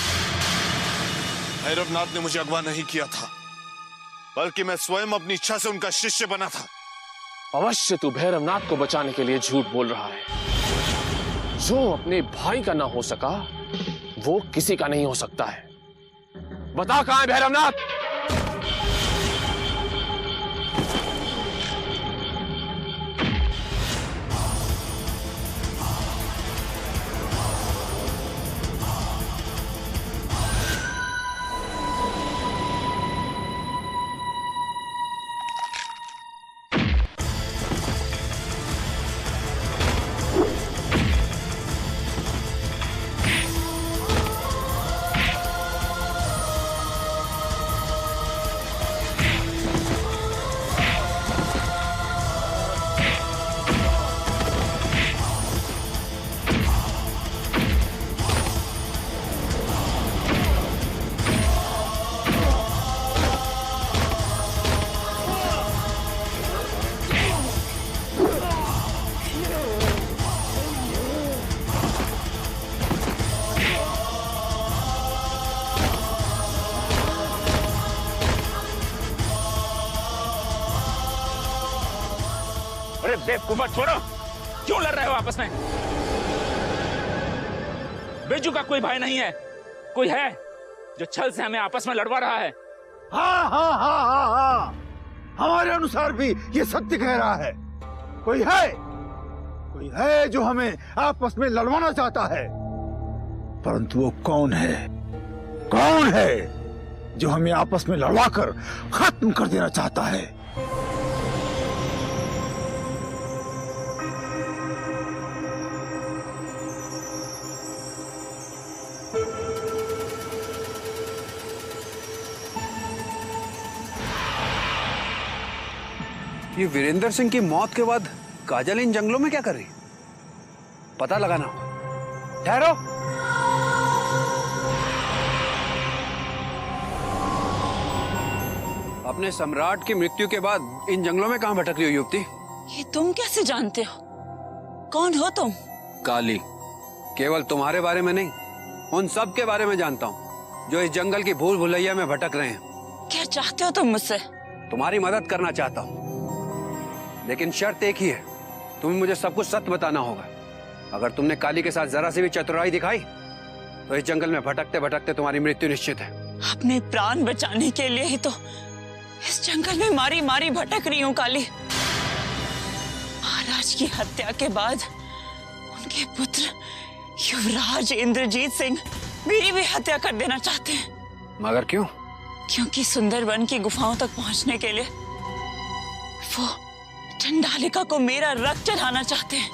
F: भैरवनाथ ने मुझे अगवा नहीं किया था, बल्कि मैं स्वयं अपनी इच्छा से उनका शिष्य बना था।
J: अवश्य तू भैरवनाथ को बचाने के लिए झूठ बोल रहा है। जो अपने भाई का ना हो सका, वो किसी का नहीं हो सकता है। बता कहां है भैरवनाथ?
K: अरे बेवकूफा, छोड़ो। क्यों लड़ रहे हो आपस में? बिरजू का कोई भाई नहीं है। कोई है जो छल से हमें आपस में लड़वा रहा है।
I: हाँ हाँ हाँ हाँ हाँ, हमारे अनुसार भी ये सत्य कह रहा है। कोई है जो हमें आपस में लड़वाना चाहता है, परंतु वो कौन है? कौन है जो हमें आपस में लड़वाकर खत्म कर देना चाहता है?
C: ये वीरेंद्र सिंह की मौत के बाद काजल इन जंगलों में क्या कर रही? पता लगाना होगा। ठहरो। अपने सम्राट की मृत्यु के बाद इन जंगलों में कहां भटक रही हो युवती?
H: ये तुम कैसे जानते हो? कौन हो तुम?
C: काली। केवल तुम्हारे बारे में नहीं, उन सब के बारे में जानता हूँ जो इस जंगल की भूल भुलैया में भटक रहे हैं।
H: क्या चाहते हो तुम मुझसे?
C: तुम्हारी मदद करना चाहता हूँ, लेकिन शर्त एक ही है, तुम्हें मुझे सब कुछ सत्य बताना होगा। अगर तुमने काली के साथ जरा सी भी चतुराई दिखाई तो इस जंगल में भटकते भटकते तुम्हारी मृत्यु निश्चित है।
H: अपने प्राण बचाने के लिए ही तो इस जंगल में मारी मारी भटक रही हूँ काली। महाराज की हत्या के बाद उनके पुत्र युवराज इंद्रजीत सिंह मेरी भी हत्या कर देना चाहते हैं।
C: मगर क्यों?
H: क्योंकि सुंदरवन की गुफाओं तक पहुंचने के लिए वो चंडालिका को मेरा रक्त चढ़ाना चाहते हैं,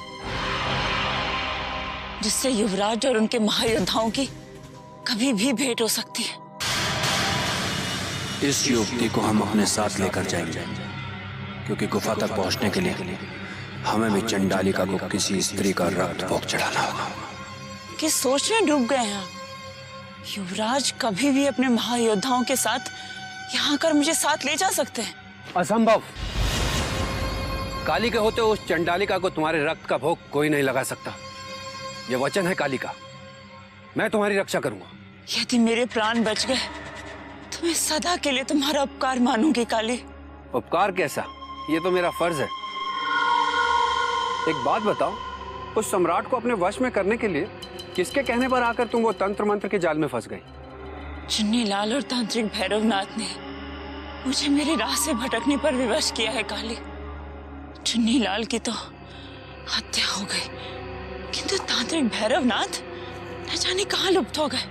H: जिससे युवराज और उनके महायोद्धाओं की कभी भी भेंट हो सकती है।
B: इस युवती को हम अपने साथ लेकर जाएंगे, क्योंकि गुफा तक पहुंचने के लिए हमें भी चंडालिका को किसी स्त्री का रक्त भोग चढ़ाना होगा।
H: किस सोच में डूब गए हैं? युवराज कभी भी अपने महायोद्धाओं के साथ यहाँ आकर मुझे साथ ले जा सकते हैं।
C: असंभव। काली के होते उस चंडालिका को तुम्हारे रक्त का भोग कोई नहीं लगा सकता। यह वचन है काली का। मैं तुम्हारी रक्षा करूंगा।
H: यदि मेरे प्राण बच गए तो मैं सदा के लिए तुम्हारा उपकार मानूंगी काली।
C: उपकार कैसा? ये तो मेरा फर्ज है। एक बात बताओ, उस सम्राट को अपने वश में करने के लिए किसके कहने पर आकर तुम वो तंत्र मंत्र के जाल में फंस गई?
H: चुन्नीलाल और तांत्रिक भैरवनाथ ने मुझे मेरी राह से भटकने पर विवश किया है काली। चुन्नीलाल की तो हत्या हो गई, किंतु तांत्रिक भैरवनाथ न जाने कहाँ लुप्त हो गए।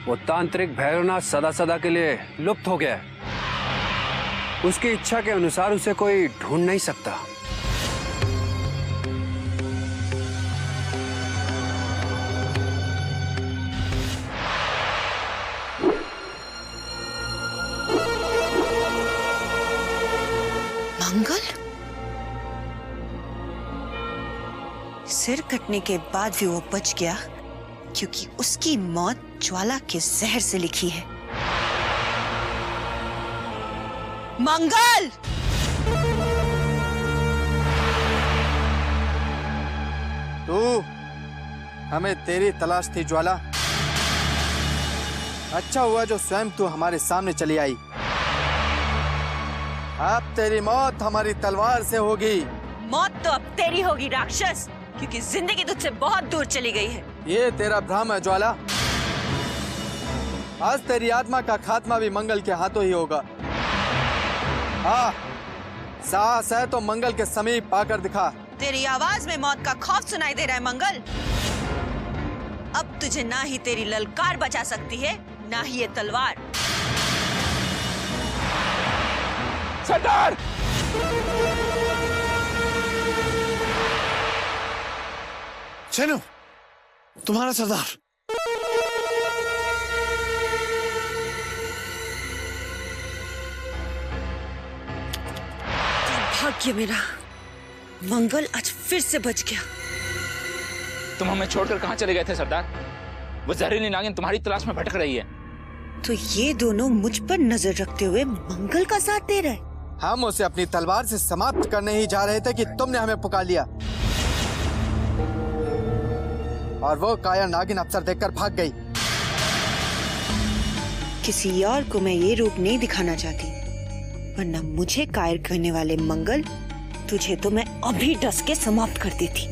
C: वो तांत्रिक भैरवनाथ सदा सदा के लिए लुप्त हो गया है। उसकी इच्छा के अनुसार उसे कोई ढूंढ नहीं सकता।
A: मंगल सिर कटने के बाद भी वो बच गया, क्योंकि उसकी मौत ज्वाला के जहर से लिखी है। मंगल!
M: तू, हमें तेरी तलाश थी ज्वाला। अच्छा हुआ जो स्वयं तू हमारे सामने चली आई। अब तेरी मौत हमारी तलवार से होगी।
A: मौत तो अब तेरी होगी राक्षस, क्योंकि जिंदगी तुझसे बहुत दूर चली गई है।
M: ये तेरा भ्रम है ज्वाला। आज तेरी आत्मा का खात्मा भी मंगल के हाथों ही होगा। हाँ, साहस है तो मंगल के समीप आकर दिखा।
A: तेरी आवाज में मौत का खौफ सुनाई दे रहा है मंगल। अब तुझे ना ही तेरी ललकार बचा सकती है, ना ही ये तलवार।
K: सरदार!
L: चलो, तुम्हारा सरदार।
A: भाग्य मेरा, मंगल आज फिर से बच गया।
K: तुम हमें छोड़कर कहाँ चले गए थे सरदार? वो जहरीली नागिन तुम्हारी तलाश में भटक रही है।
A: तो ये दोनों मुझ पर नजर रखते हुए मंगल का साथ दे रहे।
M: हम उसे अपनी तलवार से समाप्त करने ही जा रहे थे कि तुमने हमें पुकार लिया, और वो काया नागिन अफसर देखकर भाग गई।
A: किसी और को मैं ये रूप नहीं दिखाना चाहती, वरना मुझे कायर करने वाले मंगल, तुझे तो मैं अभी डस के समाप्त कर देती।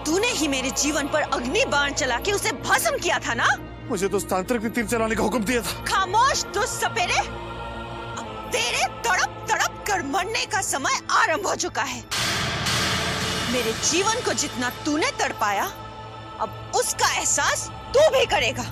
A: तूने ही मेरे जीवन पर अग्नि बाण चला के उसे भस्म किया था ना?
L: मुझे तो तांत्रिक ने तीर चलाने का हुक्म दिया था।
A: खामोश दुष्ट सपेरे, अब तेरे तड़प तड़प कर मरने का समय आरंभ हो चुका है। मेरे जीवन को जितना तूने तड़पाया, अब उसका एहसास तू भी करेगा।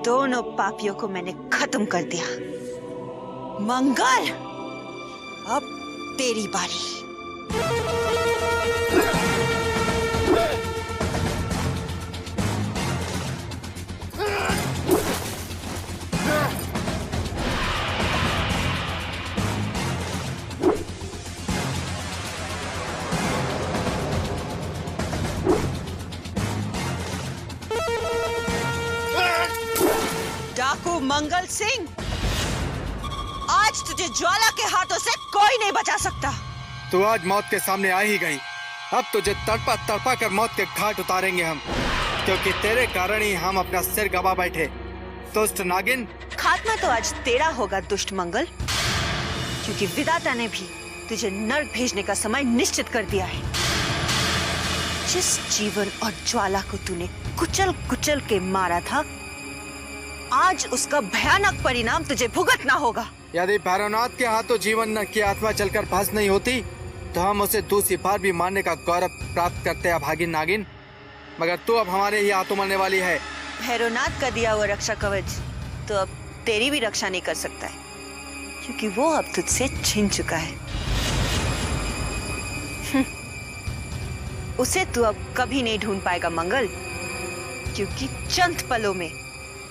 A: दोनों पापियों को मैंने खत्म कर दिया। मंगल, अब तेरी बारी। डाकू मंगल सिंह, आज तुझे ज्वाला के हाथों से कोई नहीं बचा सकता।
M: तू आज मौत के सामने आ ही गई। अब तुझे तड़पा तड़पा कर मौत के घाट उतारेंगे हम, क्योंकि तेरे कारण ही हम अपना सिर गवा बैठे। दुष्ट नागिन,
A: खात्मा तो आज तेरा होगा दुष्ट मंगल, क्योंकि विधाता ने भी तुझे नर्क भेजने का समय निश्चित कर दिया है। जिस जीवन और ज्वाला को तूने कुचल कुचल के मारा था, आज उसका भयानक परिणाम तुझे भुगतना होगा।
M: यदि भैरवनाथ के हाथों जीवन की आत्मा चलकर भस्म नहीं होती, तो हम उसे दूसरी बार भी मारने का गौरव प्राप्त करते हैं भागिन नागिन, मगर तू अब हमारे ही हाथों मरने वाली है।
A: भैरवनाथ का दिया हुआ रक्षा कवच तो अब तेरी भी रक्षा नहीं कर सकता है, क्योंकि वो अब तुझसे छिन चुका है। उसे तू अब कभी नहीं ढूंढ पाएगा मंगल, क्योंकि चंद पलों में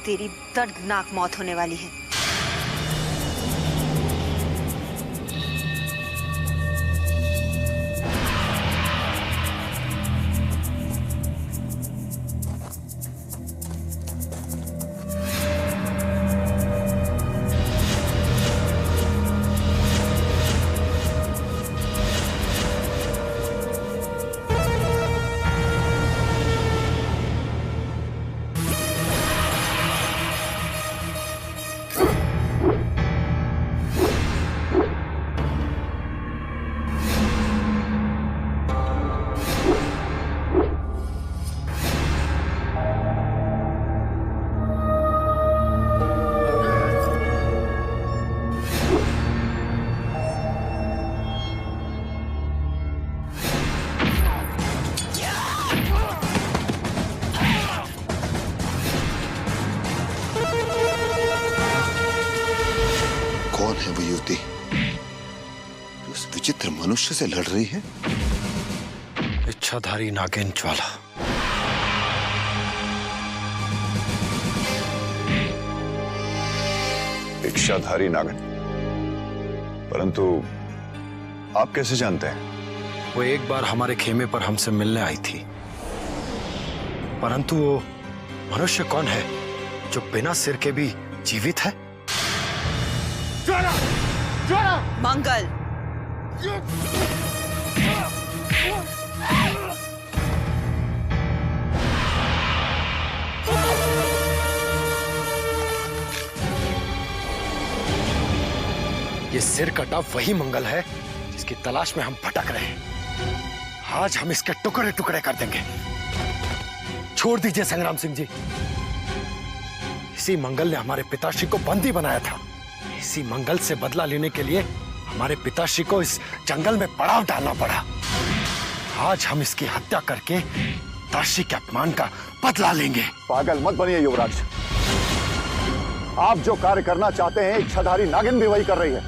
A: तेरी दर्दनाक मौत होने वाली है।
F: विचित्र मनुष्य से लड़ रही है।
G: इच्छाधारी नागिन ज्वाला।
E: इच्छाधारी नागिन? परंतु आप कैसे जानते हैं?
G: वो एक बार हमारे खेमे पर हमसे मिलने आई थी, परंतु वो मनुष्य कौन है जो बिना सिर के भी जीवित है?
A: ज्वाला! ज्वाला! मंगल!
G: ये सिर कटा वही मंगल है जिसकी तलाश में हम भटक रहे हैं। आज हम इसके टुकड़े टुकड़े कर देंगे। छोड़ दीजिए संग्राम सिंह जी। इसी मंगल ने हमारे पिताश्री को बंदी बनाया था। इसी मंगल से बदला लेने के लिए हमारे पिताश्री को इस जंगल में पड़ाव डालना पड़ा। आज हम इसकी हत्या करके पिताश्री के अपमान का बदला लेंगे।
E: पागल मत बनिए युवराज। आप जो कार्य करना चाहते हैं इच्छाधारी नागिन भी वही कर रही है,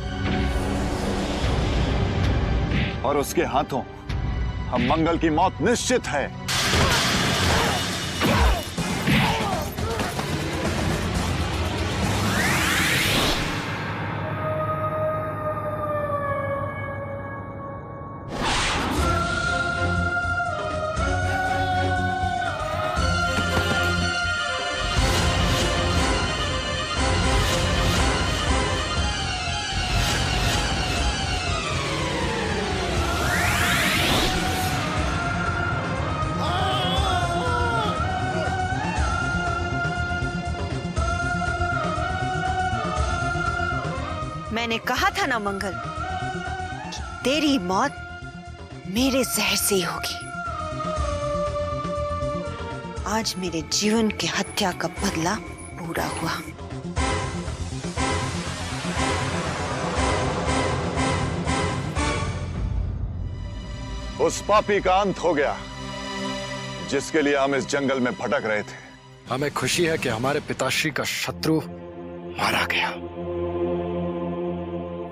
E: और उसके हाथों हम मंगल की मौत निश्चित है।
A: मैंने कहा था ना मंगल, तेरी मौत मेरे जहर से ही होगी। आज मेरे जीवन की हत्या का बदला पूरा हुआ।
E: उस पापी का अंत हो गया जिसके लिए हम इस जंगल में भटक रहे थे।
G: हमें खुशी है कि हमारे पिताश्री का शत्रु मारा गया,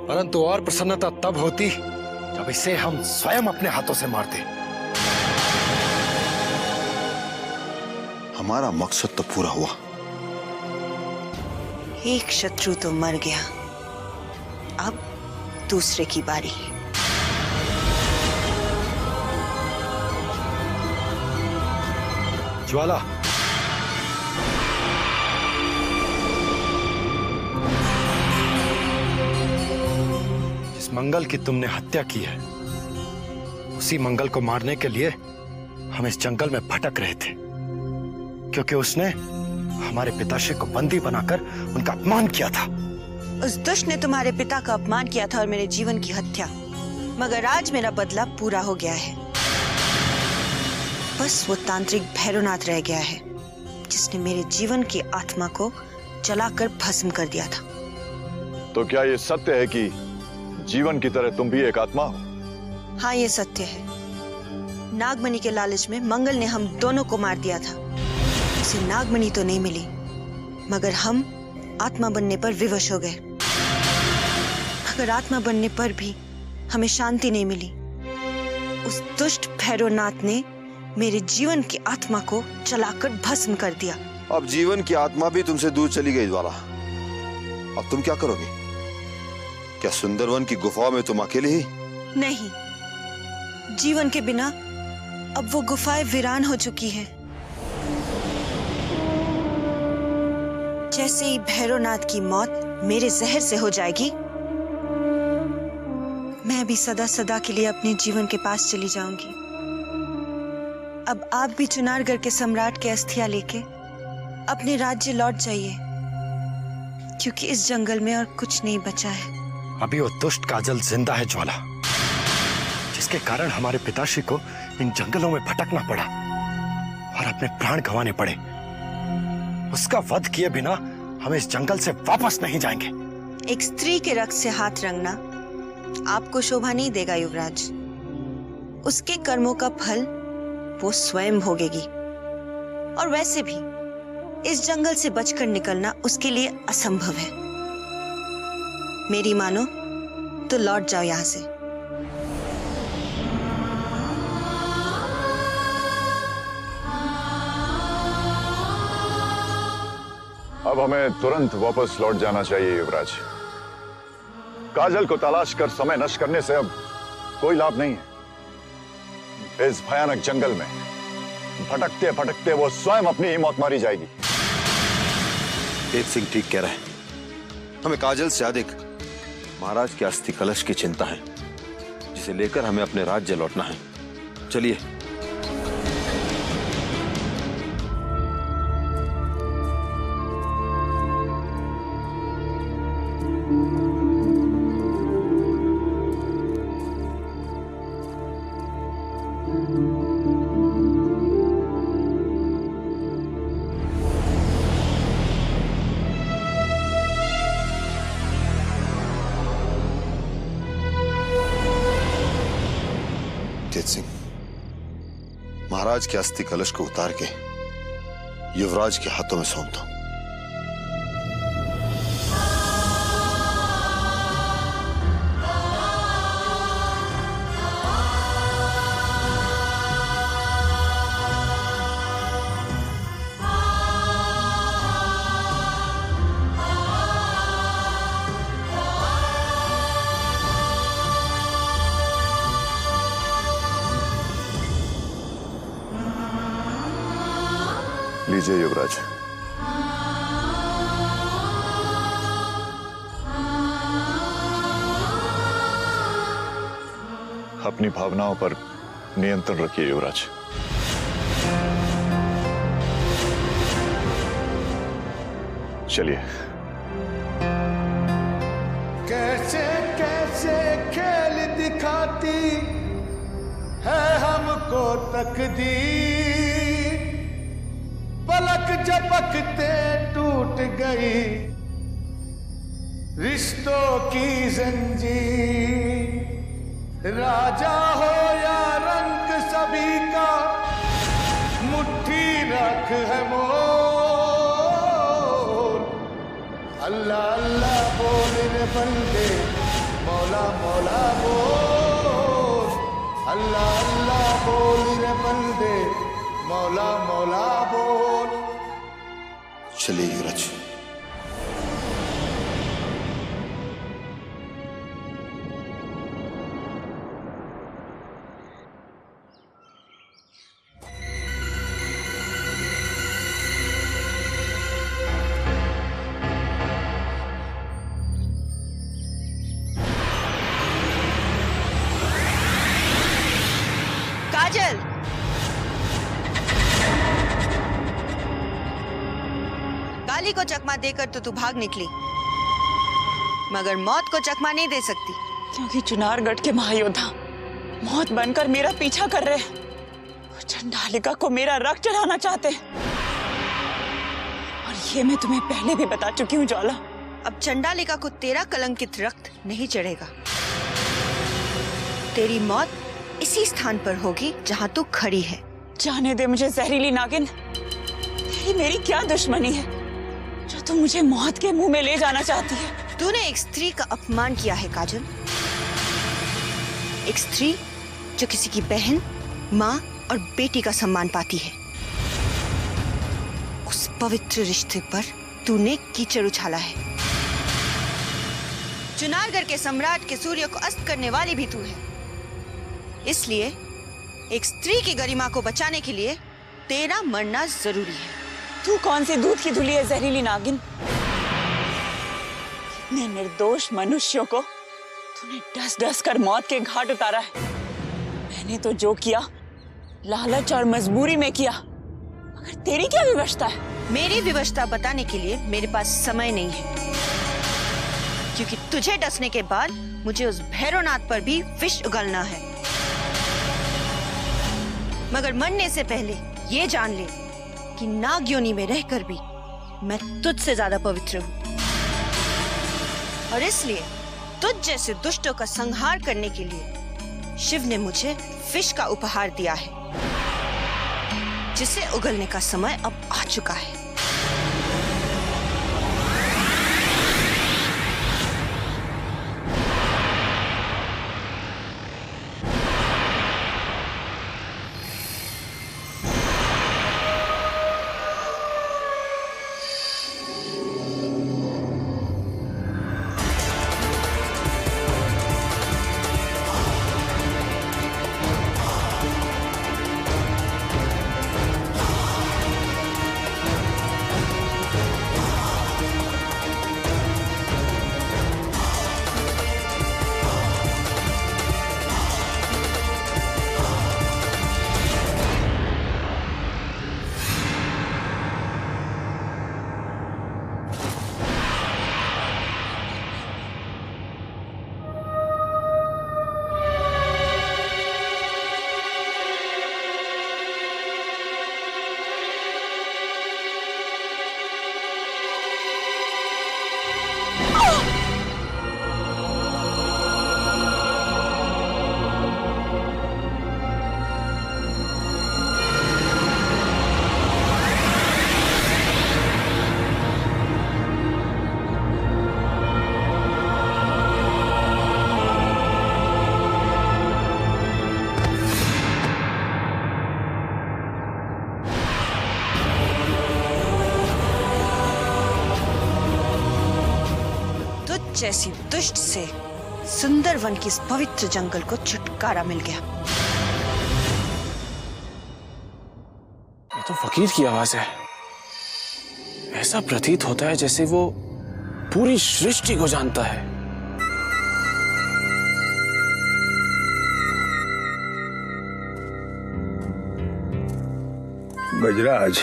G: परंतु और प्रसन्नता तब होती जब इसे हम स्वयं अपने हाथों से मारते।
F: हमारा मकसद तो पूरा हुआ।
A: एक शत्रु तो मर गया, अब दूसरे की बारी।
G: ज्वाला, मंगल की तुमने हत्या की है, उसी मंगल को मारने के लिए हम इस जंगल में भटक रहे थे, क्योंकि उसने हमारे पिताश्री को बंदी बनाकर उनका अपमान किया था।
A: उस दुष्ट ने तुम्हारे पिता का अपमान किया था और मेरे जीवन की हत्या, मगर आज मेरा बदला पूरा हो गया है। बस वो तांत्रिक भैरवनाथ रह गया है जिसने मेरे जीवन की आत्मा को जलाकर भस्म कर दिया था।
E: तो क्या ये सत्य है कि जीवन की तरह तुम भी एक आत्मा हो?
A: हाँ, ये सत्य है। नागमणि के लालच में मंगल ने हम दोनों को मार दिया था। उसे नागमणि तो नहीं मिली, मगर हम आत्मा बनने पर विवश हो गए। मगर आत्मा बनने पर भी हमें शांति नहीं मिली। उस दुष्ट भैरवनाथ ने मेरे जीवन की आत्मा को जलाकर भस्म कर दिया।
F: अब जीवन की आत्मा भी तुमसे दूर चली गई ज्वाला। अब तुम क्या करोगे? क्या सुंदरवन की गुफाओं में तुम अकेले ही?
A: नहीं, जीवन के बिना अब वो गुफाएं वीरान हो चुकी है। जैसे ही भैरवनाथ की मौत मेरे जहर से हो जाएगी, मैं भी सदा सदा के लिए अपने जीवन के पास चली जाऊंगी। अब आप भी चुनारगढ़ के सम्राट के अस्थियां लेके अपने राज्य लौट जाइए, क्योंकि इस जंगल में और कुछ नहीं बचा है।
G: अभी वो दुष्ट काजल जिंदा है ज्वाला, जिसके कारण हमारे पिताश्री को इन जंगलों में भटकना पड़ा और अपने प्राण गंवाने पड़े। उसका वध किए बिना हम इस जंगल से वापस नहीं जाएंगे।
A: एक स्त्री के रक्त से हाथ रंगना आपको शोभा नहीं देगा युवराज। उसके कर्मों का फल वो स्वयं भोगेगी। और वैसे भी इस जंगल से बचकर निकलना उसके लिए असंभव है। मेरी मानो तो लौट जाओ यहां से।
E: अब हमें तुरंत वापस लौट जाना चाहिए युवराज। काजल को तलाश कर समय नष्ट करने से अब कोई लाभ नहीं है। इस भयानक जंगल में भटकते भटकते वो स्वयं अपनी ही मौत मारी जाएगी।
F: तेज सिंह ठीक कह रहे हैं। हमें काजल से अधिक महाराज के अस्थि कलश की चिंता है, जिसे लेकर हमें अपने राज्य लौटना है। चलिए। सिंह, महाराज के अस्थि कलश को उतार के युवराज के हाथों में सौंप दो। लीजिए युवराज। अपनी भावनाओं पर नियंत्रण रखिए युवराज। चलिए।
N: कैसे कैसे खेल दिखाती है हमको तकदीर, पलक झपकते टूट गई रिश्तों की जंजीर। राजा हो या रंग सभी का मुट्ठी रख है मोर। अल्लाह अल्लाह बोल रे बंदे, मौला मौला बोल। अल्लाह अल्लाह बोल रे बंदे, मौला मौला बोल।
F: चलिए युवराज।
A: काजल, काली को चकमा देकर तो तू भाग निकली, मगर मौत को चकमा नहीं दे सकती।
H: क्योंकि चुनारगढ़ के महायोद्धा मौत बनकर मेरा पीछा कर रहे हैं। वो चंडालिका को मेरा रक्त चढ़ाना चाहते हैं, और ये मैं तुम्हें पहले भी बता चुकी हूँ ज्वाला।
A: अब चंडालिका को तेरा कलंकित रक्त नहीं चढ़ेगा। तेरी मौत इसी स्थान पर होगी जहाँ तू खड़ी है।
H: जाने दे मुझे जहरीली नागिन। तेरी मेरी क्या दुश्मनी है जो तू मुझे मौत के मुंह में ले जाना चाहती है?
A: तूने एक स्त्री का अपमान किया है काजल। एक स्त्री जो किसी की बहन, माँ और बेटी का सम्मान पाती है। उस पवित्र रिश्ते पर तूने कीचड़ उछाला है। चुनारगढ़ के सम्राट के सूर्य को अस्त करने वाली भी तू है। इसलिए एक स्त्री की गरिमा को बचाने के लिए तेरा मरना जरूरी है।
H: तू कौन सी दूध की धुली है जहरीली नागिन? कितने निर्दोष मनुष्यों को तूने डस डस कर मौत के घाट उतारा है। मैंने तो जो किया लालच और मजबूरी में किया, मगर तेरी क्या विवशता है?
A: मेरी विवशता बताने के लिए मेरे पास समय नहीं है, क्योंकि तुझे डसने के बाद मुझे उस भैरवनाथ पर भी विष उगलना है। मगर मरने से पहले ये जान ले कि नाग योनि में रहकर भी मैं तुझसे ज्यादा पवित्र हूँ, और इसलिए तुझ जैसे दुष्टों का संहार करने के लिए शिव ने मुझे विष का उपहार दिया है, जिसे उगलने का समय अब आ चुका है। जैसी दुष्ट से सुंदर वन की इस पवित्र जंगल को छुटकारा मिल गया।
J: ये तो फकीर की आवाज है। ऐसा प्रतीत होता है जैसे वो पूरी सृष्टि को जानता है।
I: गजराज,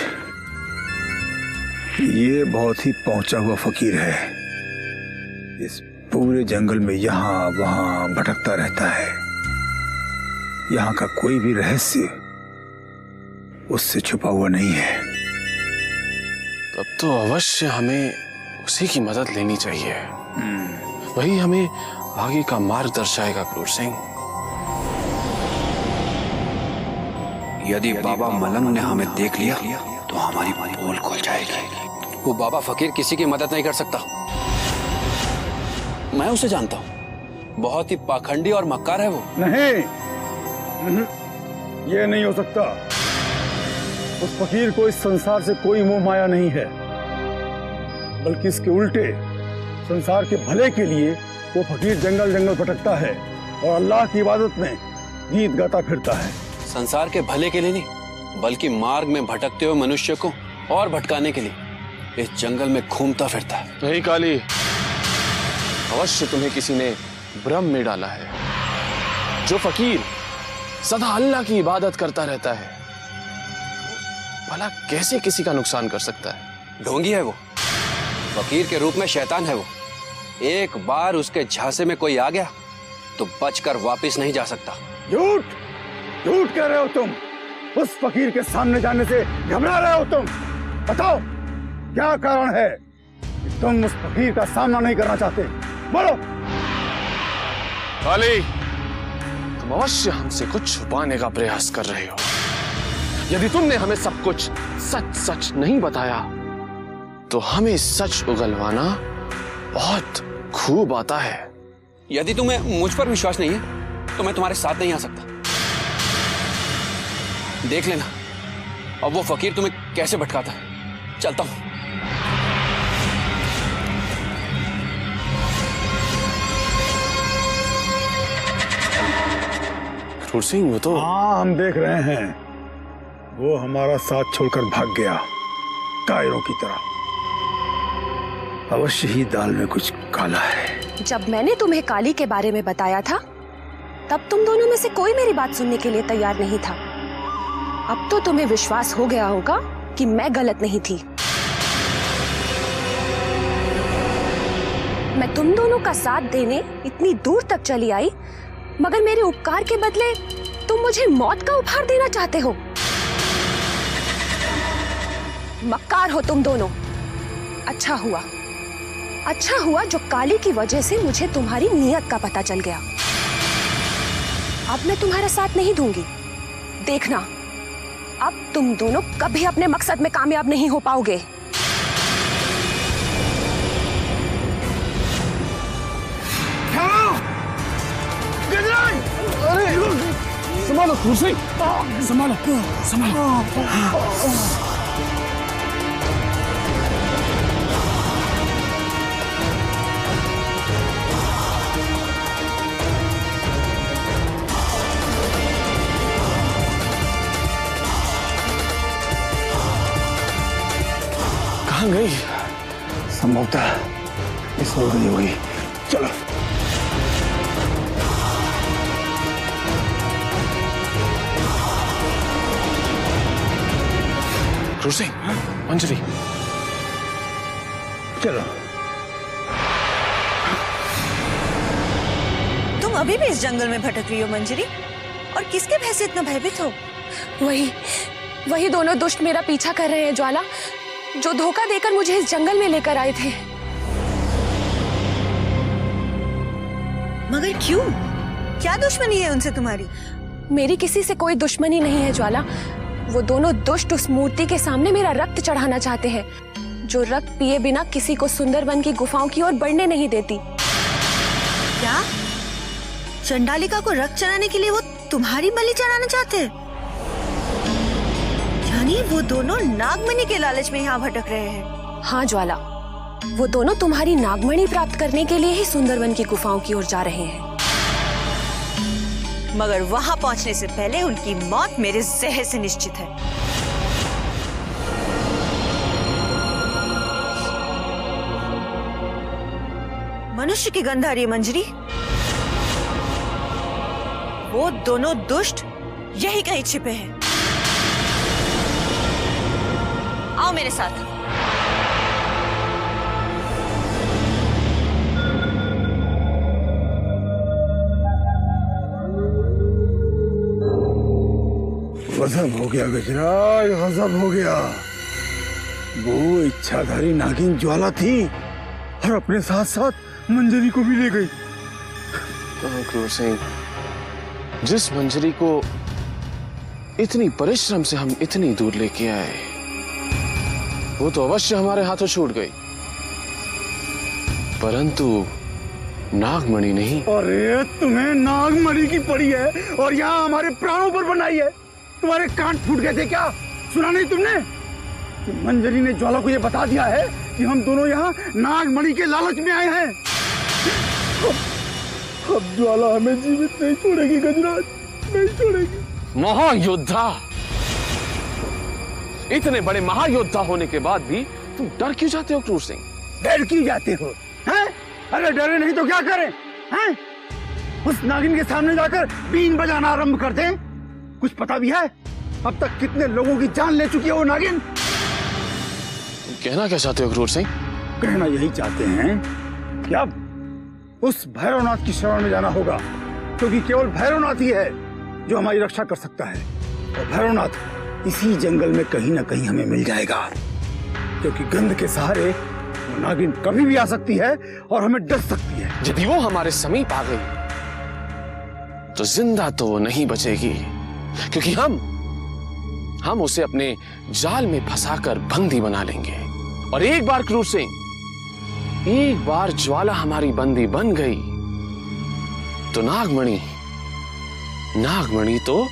I: ये बहुत ही पहुंचा हुआ फकीर है। इस पूरे जंगल में यहाँ वहाँ भटकता रहता है। यहाँ का कोई भी रहस्य उससे छुपा हुआ नहीं है।
J: तब तो अवश्य हमें उसी की मदद लेनी चाहिए। वही हमें आगे का मार्ग दर्शाएगा क्रूर सिंह।
B: यदि बाबा मलंग ने हमें देख लिया तो हमारी पोल खुल जाएगी।
C: वो बाबा फकीर किसी की मदद नहीं कर सकता। मैं उसे जानता हूँ, बहुत ही पाखंडी और मक्कार है वो।
I: नहीं, ये नहीं हो सकता। उस फकीर को इस संसार से कोई मोह माया नहीं है, बल्कि इसके उल्टे संसार के भले के लिए वो फकीर जंगल जंगल भटकता है और अल्लाह की इबादत में गीत गाता फिरता है।
C: संसार के भले के लिए नहीं, बल्कि मार्ग में भटकते हुए मनुष्य को और भटकाने के लिए इस जंगल में घूमता फिरता है।
J: नहीं काली, अवश्य तुम्हें किसी ने भ्रम में डाला है। जो फकीर सदा अल्लाह की इबादत करता रहता है, भला कैसे किसी का नुकसान कर सकता है?
C: ढोंगी है वो, फकीर के रूप में शैतान है वो। एक बार उसके झांसे में कोई आ गया तो बचकर वापस नहीं जा सकता।
I: झूठ झूठ कह रहे हो तुम। उस फकीर के सामने जाने से घबरा रहे हो तुम। बताओ क्या कारण है कि तुम उस फकीर का सामना नहीं करना चाहते? बोलो।
J: काली, तुम अवश्य हमसे कुछ छुपाने का प्रयास कर रहे हो। यदि तुमने हमें सब कुछ सच सच नहीं बताया तो हमें सच उगलवाना बहुत खूब आता है।
C: यदि तुम्हें मुझ पर विश्वास नहीं है तो मैं तुम्हारे साथ नहीं आ सकता। देख लेना अब वो फकीर तुम्हें कैसे भटकाता है। चलता हूं।
J: क्रूर सिंह, वो तो
I: हाँ, हम देख रहे हैं। वो हमारा साथ छोड़कर भाग गया कायरों की तरह। अवश्य ही दाल में कुछ काला है।
D: जब मैंने तुम्हें काली के बारे में बताया था तब तुम दोनों में से कोई मेरी बात सुनने के लिए तैयार नहीं था। अब तो तुम्हें विश्वास हो गया होगा कि मैं गलत नहीं थी। मैं तुम दोनों का साथ देने इतनी दूर तक चली आई, मगर मेरे उपकार के बदले तुम मुझे मौत का उपहार देना चाहते हो। मक्कार हो तुम दोनों। अच्छा हुआ जो काली की वजह से मुझे तुम्हारी नीयत का पता चल गया। अब मैं तुम्हारा साथ नहीं दूंगी। देखना, अब तुम दोनों कभी अपने मकसद में कामयाब नहीं हो पाओगे।
J: संभालो क्रूर सिंह, संभालो। कहाँ गई?
I: संभवतः इस हो गई होगी। चलो।
J: क्रूर सिंह, अंजलि,
I: चलो।
A: तुम अभी भी इस जंगल में भटक रही हो मंजरी, और किसके भय से इतना भयभीत हो?
D: वही दोनों दुष्ट मेरा पीछा कर रहे हैं ज्वाला, जो धोखा देकर मुझे इस जंगल में लेकर आए थे।
A: मगर क्यों? क्या दुश्मनी है उनसे तुम्हारी?
D: मेरी किसी से कोई दुश्मनी नहीं है ज्वाला। वो दोनों दुष्ट उस मूर्ति के सामने मेरा रक्त चढ़ाना चाहते हैं, जो रक्त पिए बिना किसी को सुंदरवन की गुफाओं की ओर बढ़ने नहीं देती।
A: क्या? चंडालिका को रक्त चढ़ाने के लिए वो तुम्हारी बलि चढ़ाना चाहते हैं? यानी वो दोनों नागमणि के लालच में यहाँ भटक रहे हैं?
D: हाँ ज्वाला, वो दोनों तुम्हारी नागमणि प्राप्त करने के लिए ही सुंदरवन की गुफाओं की ओर जा रहे हैं।
A: मगर वहां पहुंचने से पहले उनकी मौत मेरे जहर से निश्चित है। मनुष्य की गंध आ रही है मंजरी। वो दोनों दुष्ट यही कहीं छिपे हैं। आओ मेरे साथ।
I: गजब हो गया गजराज, गजब हो गया। वो इच्छाधारी नागिन ज्वाला थी और अपने साथ साथ मंजरी को भी ले गई।
J: क्रूर सिंह, जिस मंजरी को इतनी परिश्रम से हम इतनी दूर लेके आए, वो तो अवश्य हमारे हाथों छूट गई, परंतु नागमणि नहीं।
I: अरे तुम्हें नागमणि की पड़ी है और यहाँ हमारे प्राणों पर बनाई है। तुम्हारे कान फूट गए थे क्या? सुना नहीं तुमने कि मंजरी ने ज्वाला को ये बता दिया है कि हम दोनों यहाँ नागमणि के लालच में आए हैं। अब ज्वाला हमें जीवित नहीं छोड़ेगी गजराज, नहीं छोड़ेगी।
J: महायोद्धा, इतने बड़े महायोद्धा होने के बाद भी तुम डर क्यों जाते हो क्रूर सिंह?
I: डर क्यों जाते हो? हैं? अरे डरे नहीं तो क्या करें? हैं? उस नागिन के सामने जाकर बीन बजाना आरंभ कर दें? कुछ पता भी है अब तक कितने लोगों की जान ले चुकी है वो नागिन?
J: कहना क्या चाहते हो क्रूर सिंह?
I: कहना यही चाहते हैं कि अब उस भैरवनाथ की शरण में जाना होगा, क्योंकि केवल भैरवनाथ ही है जो हमारी रक्षा कर सकता है। और भैरवनाथ इसी जंगल में कहीं ना कहीं हमें मिल जाएगा, क्योंकि गंध के सहारे वो नागिन कभी भी आ सकती है और हमें डस सकती है।
J: यदि वो हमारे समीप आ गई तो जिंदा तो वो नहीं बचेगी, क्योंकि हम उसे अपने जाल में फंसाकर बंदी बना लेंगे। और एक बार क्रूर सिंह, एक बार ज्वाला हमारी बंदी बन गई तो नागमणि तो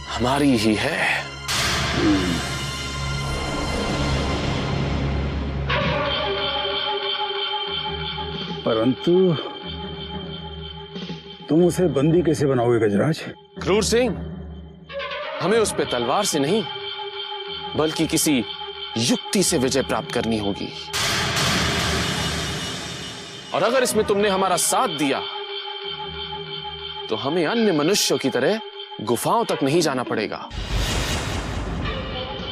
J: हमारी ही है।
I: परंतु तुम उसे बंदी कैसे बनाओगे गजराज?
J: क्रूर सिंह, हमें उस पे तलवार से नहीं बल्कि किसी युक्ति से विजय प्राप्त करनी होगी। और अगर इसमें तुमने हमारा साथ दिया तो हमें अन्य मनुष्यों की तरह गुफाओं तक नहीं जाना पड़ेगा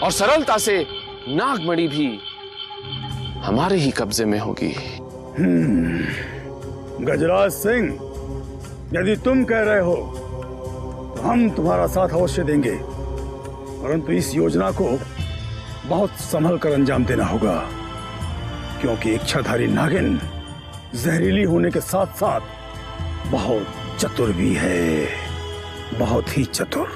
J: और सरलता से नागमणि भी हमारे ही कब्जे में होगी।
I: गजराज सिंह, यदि तुम कह रहे हो तो हम तुम्हारा साथ अवश्य देंगे, परंतु इस योजना को बहुत संभल कर अंजाम देना होगा, क्योंकि इच्छाधारी नागिन जहरीली होने के साथ साथ बहुत चतुर भी है, बहुत ही चतुर।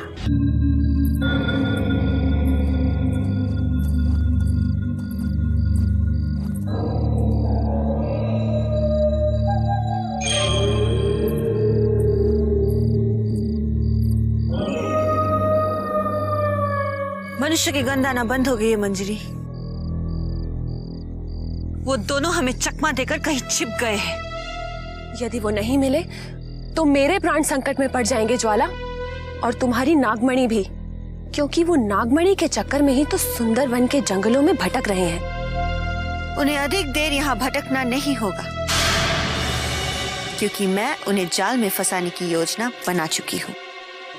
A: मनुष्य की गंध आना बंद हो गई है मंजरी। वो दोनों हमें चकमा देकर कहीं छिप गए हैं।
D: यदि वो नहीं मिले तो मेरे प्राण संकट में पड़ जाएंगे ज्वाला, और तुम्हारी नागमणि भी, क्योंकि वो नागमणि के चक्कर में ही तो सुंदर वन के जंगलों में भटक रहे हैं।
A: उन्हें अधिक देर यहाँ भटकना नहीं होगा, क्योंकि मैं उन्हें जाल में फंसाने की योजना बना चुकी हूँ।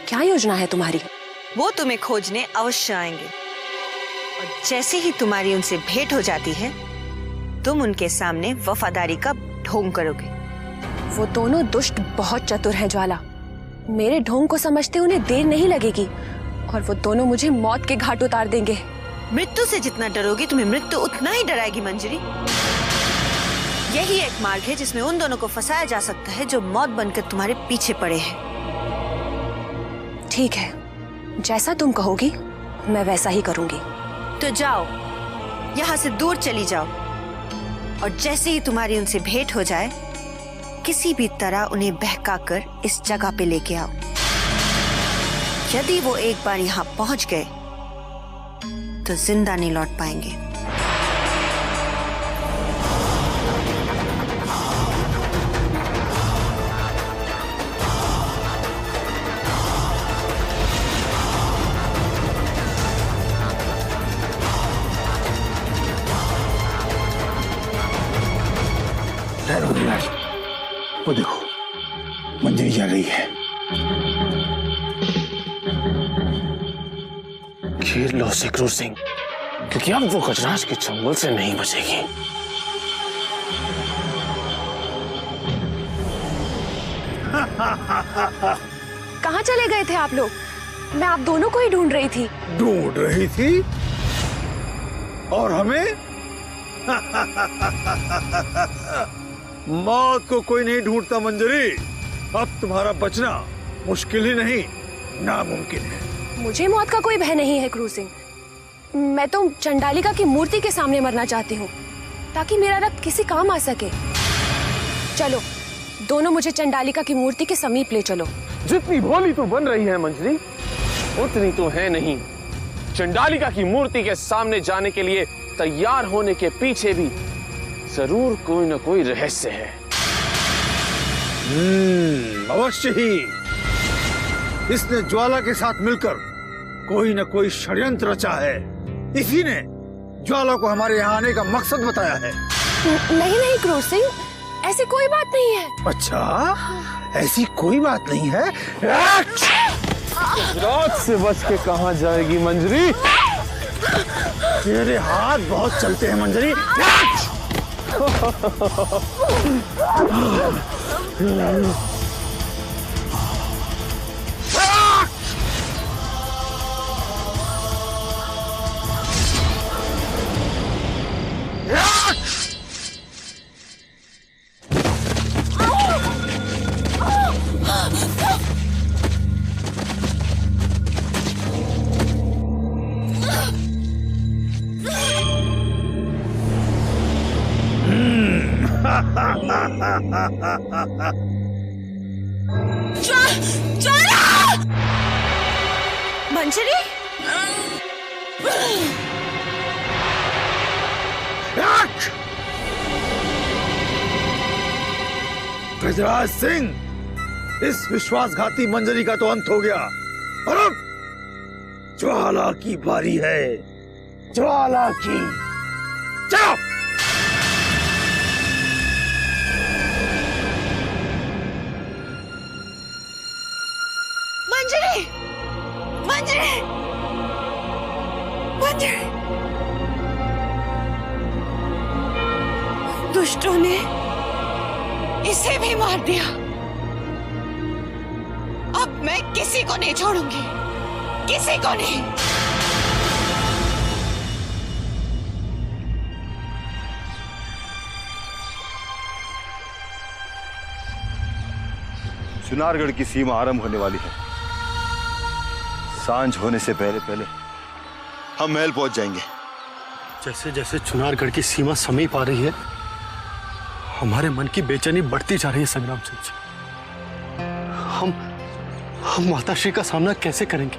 D: क्या योजना है तुम्हारी?
A: वो तुम्हें खोजने अवश्य आएंगे, और जैसे ही तुम्हारी उनसे भेंट हो जाती है तुम उनके सामने वफादारी का ढोंग करोगे।
D: वो दोनों दुष्ट बहुत चतुर हैं ज्वाला। मेरे ढोंग को समझते उन्हें देर नहीं लगेगी, और वो दोनों मुझे मौत के घाट उतार देंगे।
A: मृत्यु से जितना डरोगी तुम्हें मृत्यु उतना ही डराएगी मंजरी। यही एक मार्ग है जिसमें उन दोनों को फंसाया जा सकता है जो मौत बनकर तुम्हारे पीछे पड़े हैं।
D: ठीक है, जैसा तुम कहोगी मैं वैसा ही करूंगी।
A: तो जाओ, यहाँ से दूर चली जाओ, और जैसे ही तुम्हारी उनसे भेंट हो जाए किसी भी तरह उन्हें बहकाकर इस जगह पे लेके आओ। यदि वो एक बार यहाँ पहुंच गए तो जिंदा नहीं लौट पाएंगे।
I: वो देखो, मंजरी जा रही है।
J: घेर लो उसे क्रूर सिंह, क्योंकि अब वो गजराज के चंगुल से नहीं बचेगी।
D: कहाँ चले गए थे आप लोग? मैं आप दोनों को ही ढूंढ रही थी।
I: ढूंढ रही थी? और हमें? मौत को कोई नहीं ढूंढता मंजरी। अब तुम्हारा बचना मुश्किल ही नहीं, नामुमकिन है।
D: मुझे मौत का कोई भय नहीं है क्रूर सिंह। मैं तो चंडालिका की मूर्ति के सामने मरना चाहती हूँ, ताकि मेरा रक्त किसी काम आ सके। चलो, दोनों मुझे चंडालिका की मूर्ति के समीप ले चलो।
J: जितनी भोली तू बन रही है मंजरी, उतनी तो है नहीं। चंडालिका की मूर्ति के सामने जाने के लिए तैयार होने के पीछे भी जरूर कोई न कोई रहस्य है।
I: अवश्य ही। इसने ज्वाला के साथ मिलकर कोई न कोई षड्यंत्र रचा है। इसी ने ज्वाला को हमारे यहाँ आने का मकसद बताया है।
D: नहीं नहीं क्रूर सिंह, ऐसी कोई बात नहीं है।
I: अच्छा, ऐसी कोई बात नहीं है?
J: रात से बच के कहाँ जाएगी मंजरी?
I: तेरे हाथ बहुत चलते हैं मंजरी।
A: मंजरी,
I: गजराज सिंह, इस विश्वासघाती मंजरी का तो अंत हो गया और अब ज्वाला की बारी है। ज्वाला की। जाओ।
A: मंजरी, मंजरी, मंजरी। दुष्टों ने इसे भी मार दिया। अब मैं किसी को नहीं छोड़ूंगी, किसी को नहीं।
F: चुनारगढ़ की सीमा आरंभ होने वाली है। सांझ होने से पहले पहले हम महल पहुंच जाएंगे।
G: जैसे जैसे चुनारगढ़ की सीमा समीप आ रही है, हमारे मन की बेचैनी बढ़ती जा रही है संग्राम सिंह जी। हम माताश्री का सामना कैसे करेंगे?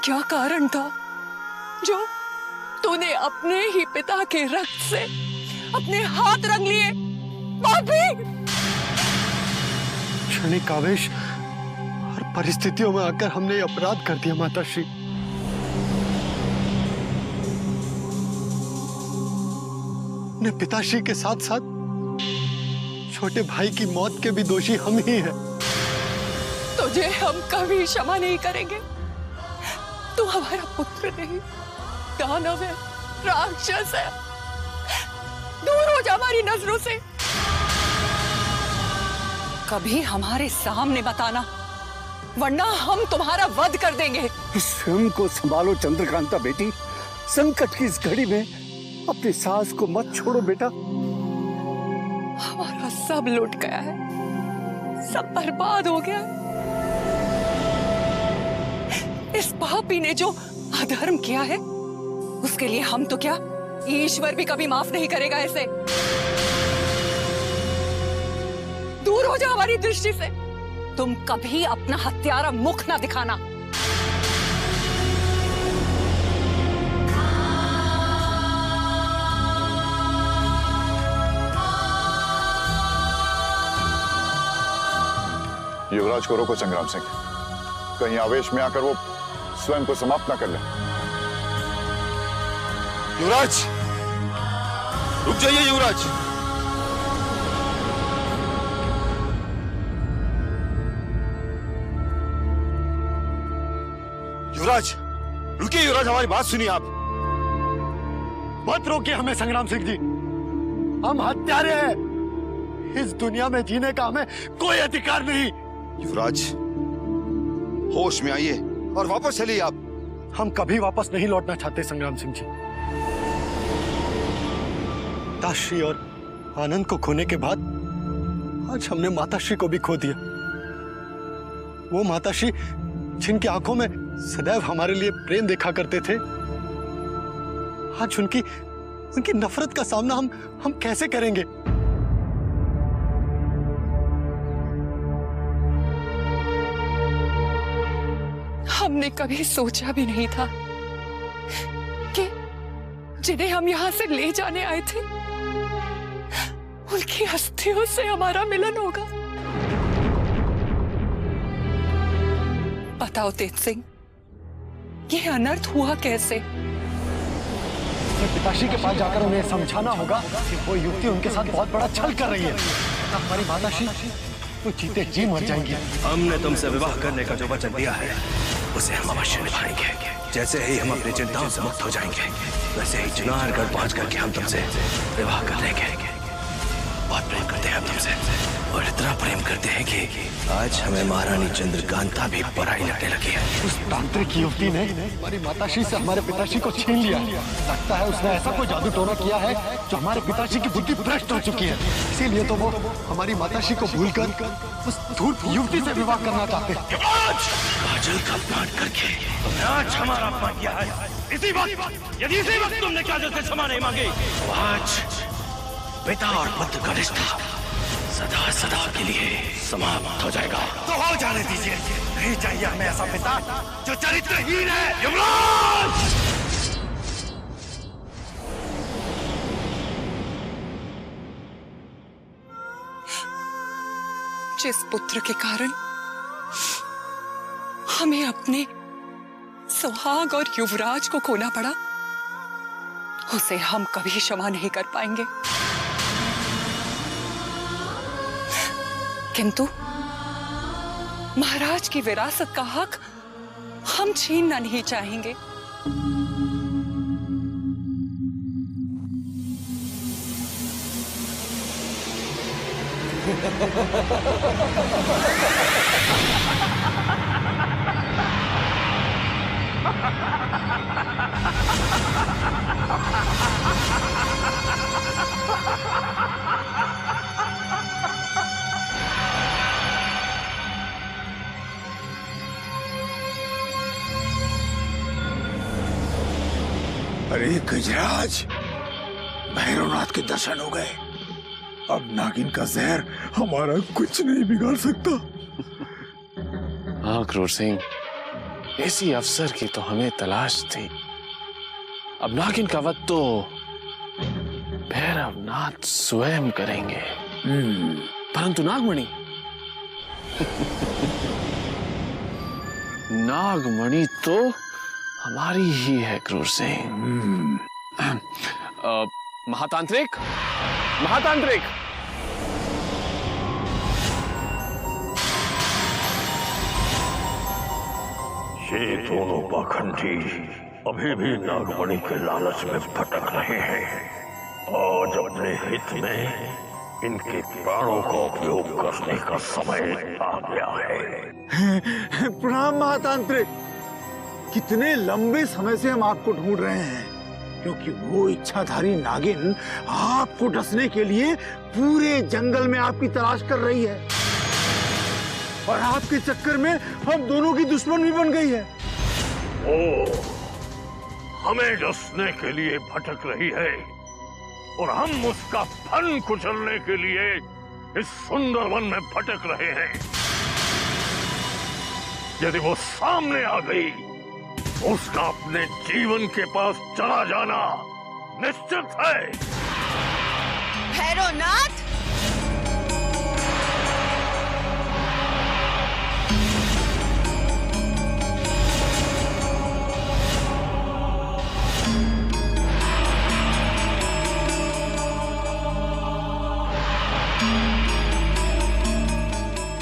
D: क्या कारण था जो तूने अपने ही पिता के रक्त से अपने हाथ रंग लिए? पापी!
G: क्षणिक आवेश और परिस्थितियों में आकर हमने ये अपराध कर दिया माताश्री। अपने पिताश्री के साथ साथ छोटे भाई की मौत के भी दोषी हम ही हैं।
D: तुझे हम कभी क्षमा नहीं करेंगे। तू हमारा पुत्र नहीं, दानव है, राक्षस है। दूर हो जा हमारी नजरों से। कभी हमारे सामने बताना, वरना हम तुम्हारा वध कर देंगे।
I: स्वयं को संभालो चंद्रकांता बेटी। संकट की इस घड़ी में अपनी सास को मत छोड़ो बेटा।
D: हमारा सब लुट गया है, सब बर्बाद हो गया है। इस पापी ने जो अधर्म किया है, उसके लिए हम तो क्या, ईश्वर भी कभी माफ नहीं करेगा इसे। दूर हो जा हमारी दृष्टि से। तुम कभी अपना हत्यारा मुख ना दिखाना।
E: युवराज को रोको संग्राम सिंह, कहीं आवेश में आकर वो स्वयं को समाप्त ना कर ले।
F: युवराज, रुक जाइए युवराज। युवराज रुकिए। युवराज, हमारी बात सुनिए आप।
G: मत रोकिए हमें संग्राम सिंह जी। हम हत्यारे हैं। इस दुनिया में जीने का हमें कोई अधिकार नहीं।
F: युवराज, होश में आइए और वापस चलिए आप।
G: हम कभी वापस नहीं लौटना चाहते संग्राम सिंह जी। ताश्री और आनंद को खोने के बाद आज हमने माताश्री को भी खो दिया। वो माताश्री जिनकी आंखों में सदैव हमारे लिए प्रेम देखा करते थे, आज उनकी नफरत का सामना हम कैसे करेंगे?
D: हमने कभी सोचा भी नहीं था कि जिन्हें हम यहां से ले जाने आए थे, उनकी अस्थियों से हमारा मिलन होगा। बताओ तेज सिंह, ये अनर्थ हुआ कैसे?
G: पिताश्री के पास जाकर उन्हें समझाना होगा कि वो युवती उनके साथ बहुत बड़ा छल कर रही है। हमारी माताश्री तो जीते जी मर जाएंगी।
O: हमने तुमसे विवाह करने का जो वचन दिया है, उसे हम अवश्य निभाएंगे। जैसे ही हम अपनी चिंताओं से मुक्त हो जाएंगे, वैसे ही चुनारगढ़ पहुंच करके हम तुमसे विवाह कर लेंगे। बहुत प्रेम करते हैं हम तुमसे और इतना इतना प्रेम करते हैं कि आज हमें महारानी चंद्रकांता भी पराई लगने लगी है।
G: उस तांत्रिक युवती ने हमारी माताश्री से हमारे पिताश्री को छीन लिया। लगता है उसने ऐसा कोई जादू टोना किया है जो हमारे पिताश्री की बुद्धि भ्रष्ट हो चुकी है। इसीलिए तो वो हमारी माताश्री को भूलकर उस धूर्त युवती से विवाह करना चाहते हैं।
O: काजल का अपमान करके तुमने आज हमारा अपमान किया है। इसी वक्त तुमने काजल से क्षमा नहीं मांगी, तो आज पिता और पुत्र का रिश्ता सदा सदा के लिए समाप्त हो जाएगा।
G: तो हो जाने दीजिए। नहीं चाहिए हमें ऐसा पिता जो चरित्रहीन है। युवराज!
P: जिस पुत्र के कारण हमें अपने सुहाग और युवराज को खोना पड़ा, उसे हम कभी क्षमा नहीं कर पाएंगे। किंतु महाराज की विरासत का हक हम छीनना नहीं चाहेंगे।
I: अरे गजराज, भैरवनाथ के दर्शन हो गए। अब नागिन का जहर हमारा कुछ नहीं बिगाड़ सकता।
J: हाँ क्रूर सिंह, ऐसी अफसर की तो हमें तलाश थी। अब नागिन का वध तो भैरवनाथ स्वयं करेंगे। परंतु नागमणि नागमणि तो हमारी ही है क्रूर सिंह। महातांत्रिक, महातांत्रिक,
L: ये दोनों पाखंडी अभी भी नागमणि के लालच में भटक रहे हैं। आज अपने हित में इनके प्राणों का उपयोग करने का समय आ गया है।
I: प्रणाम महातांत्रिक। कितने लंबे समय से हम आपको ढूंढ रहे हैं, क्योंकि वो इच्छाधारी नागिन आपको डसने के लिए पूरे जंगल में आपकी तलाश कर रही है, और आपके चक्कर में हम दोनों की दुश्मन भी बन गई है।
L: ओ, हमें डसने के लिए भटक रही है और हम उसका फन कुचलने के लिए इस सुंदर वन में भटक रहे हैं। यदि वो सामने आ गई, उसका अपने जीवन के पास चला जाना निश्चित है।
A: भैरवनाथ,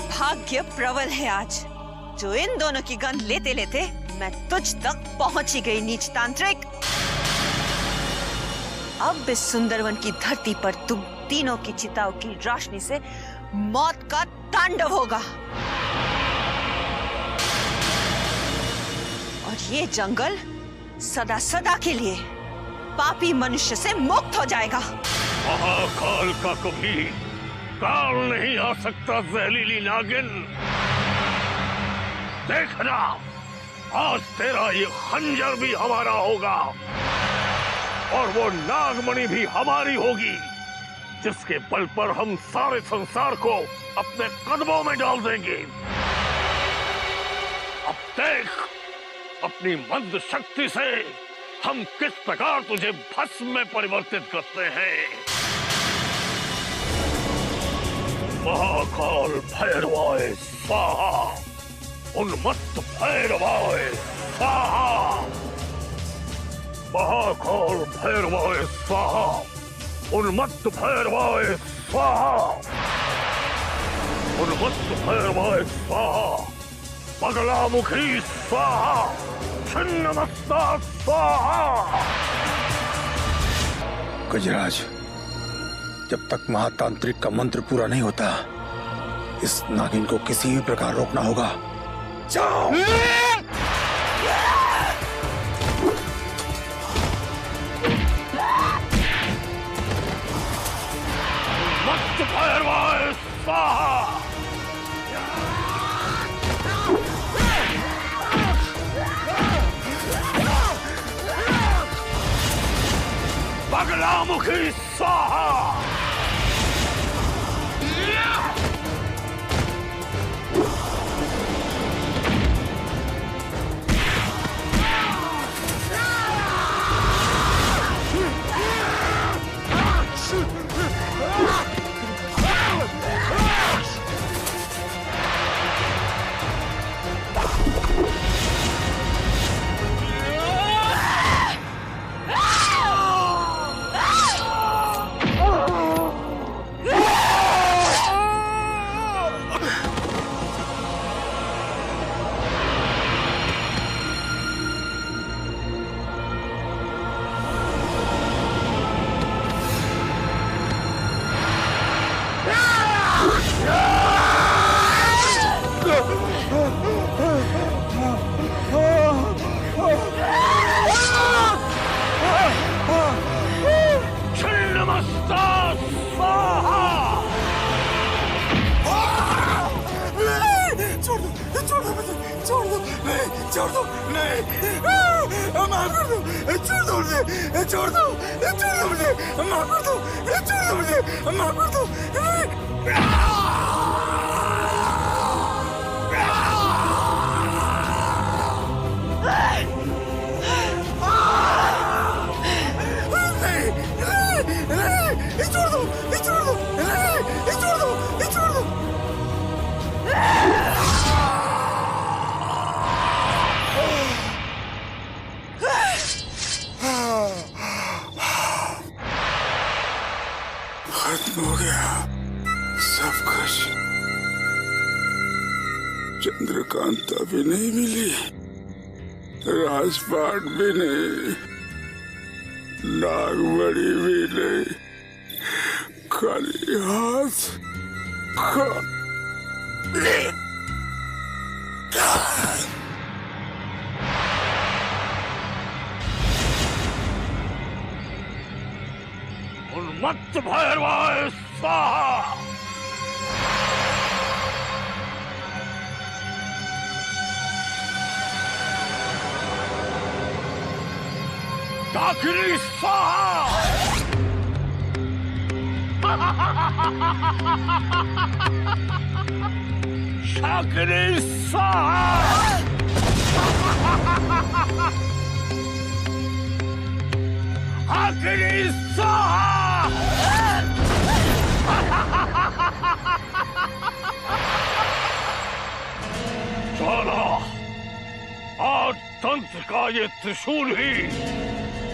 A: भाग्य प्रबल है आज, जो इन दोनों की गंध लेते लेते मैं तुझ तक पहुंची गई नीच तांत्रिक। अब इस सुंदरवन की धरती पर तुम तीनों की चिताओं की रोशनी से मौत का तांडव होगा, और ये जंगल सदा सदा के लिए पापी मनुष्य से मुक्त हो जाएगा।
L: महाकाल का कभी काल नहीं आ सकता। जहरीली नागिन, देखना, आज तेरा ये खंजर भी हमारा होगा और वो नागमणि भी हमारी होगी, जिसके बल पर हम सारे संसार को अपने कदमों में डाल देंगे। अब देख, अपनी मंद शक्ति से हम किस प्रकार तुझे भस्म में परिवर्तित करते हैं। महाकाल भैरवाय स्वाहा, उन्मत्त भैरवाय स्वाहा, महाकाल भैरवाय स्वाहा, उन्मत्त भैरवाय स्वाहा, उन्मत्त भैरवाय स्वाहा, बगलामुखी स्वाहा, छिन्नमस्ता स्वाहा।
I: गजराज, जब तक महातांत्रिक का मंत्र पूरा नहीं होता, इस नागिन को किसी भी प्रकार रोकना होगा। जाओ।
O: मस्त भैरवाय स्वाहा। बगलामुखी स्वाहा।
N: छोड़ दो, नहीं, माफ कर दो, छोड़ दो मुझे, छोड़ दो मुझे, माफ कर दो, छोड़ दो मुझे, माफ कर दो। नहीं, छोड़ दो, छोड़ दो, नहीं, छोड़ दो, छोड़ दो। खत्म हो गया सब कुछ। चंद्रकांता भी नहीं मिली, राजपाट भी नहीं, नागमणि भी नहीं, खाली हाथ
O: उन्मत्त भैरवाय स्वाहा। डाकिनी स्वाहा। शाकिनी स्वाहा। हाकिनी स्वाहा। ज्वाला, आज तंत्र का ये त्रिशूल ही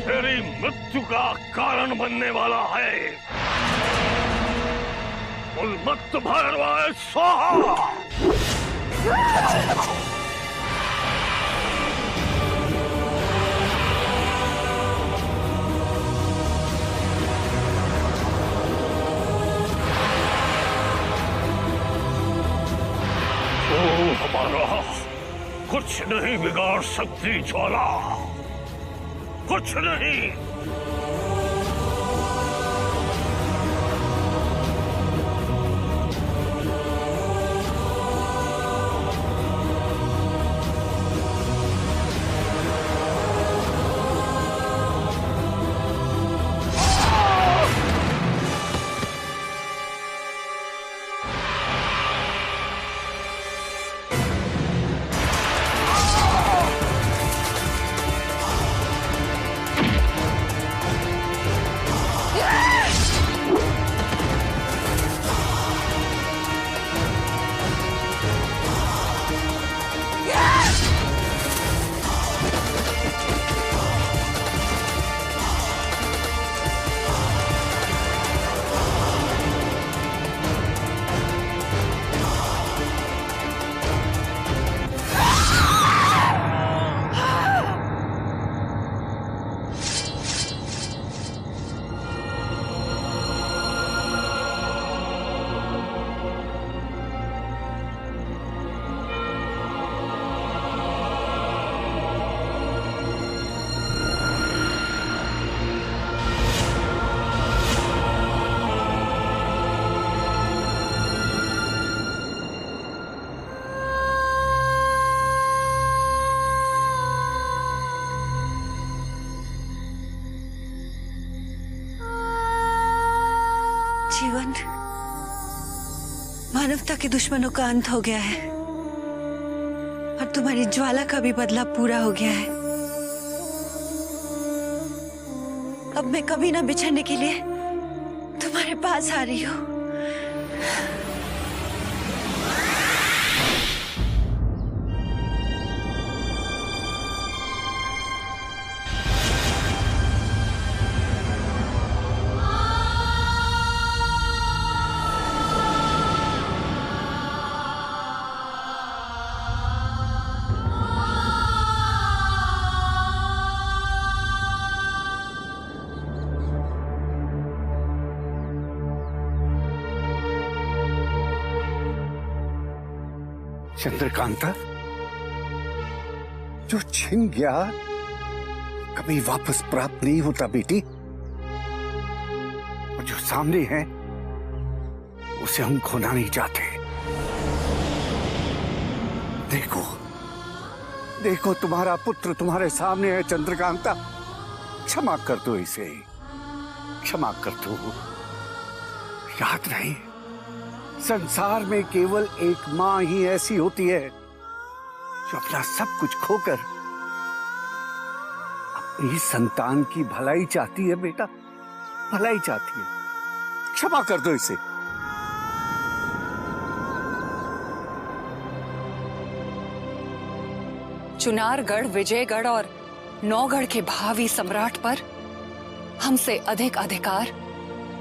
O: तेरी मृत्यु का कारण बनने वाला है। उन्मत्त भैरवाय स्वाहा। हमारा कुछ नहीं बिगाड़ सकती ज्वाला, कुछ नहीं।
A: मानवता के दुश्मनों का अंत हो गया है और तुम्हारी ज्वाला का भी बदला पूरा हो गया है। अब मैं कभी ना बिछड़ने के लिए तुम्हारे पास आ रही हूँ।
B: चंद्रकांता, जो छिन गया कभी वापस प्राप्त नहीं होता बेटी, और जो सामने है उसे हम खोना नहीं चाहते। देखो देखो, तुम्हारा पुत्र तुम्हारे सामने है चंद्रकांता। क्षमा कर दो इसे, क्षमा कर दो। याद रहे, संसार में केवल एक मां ही ऐसी होती है जो अपना सब कुछ खोकर अपनी संतान की भलाई चाहती है। बेटा, भलाई चाहती है। क्षमा कर दो इसे।
P: चुनारगढ़, विजयगढ़ और नौगढ़ के भावी सम्राट पर हमसे अधिक अधिकार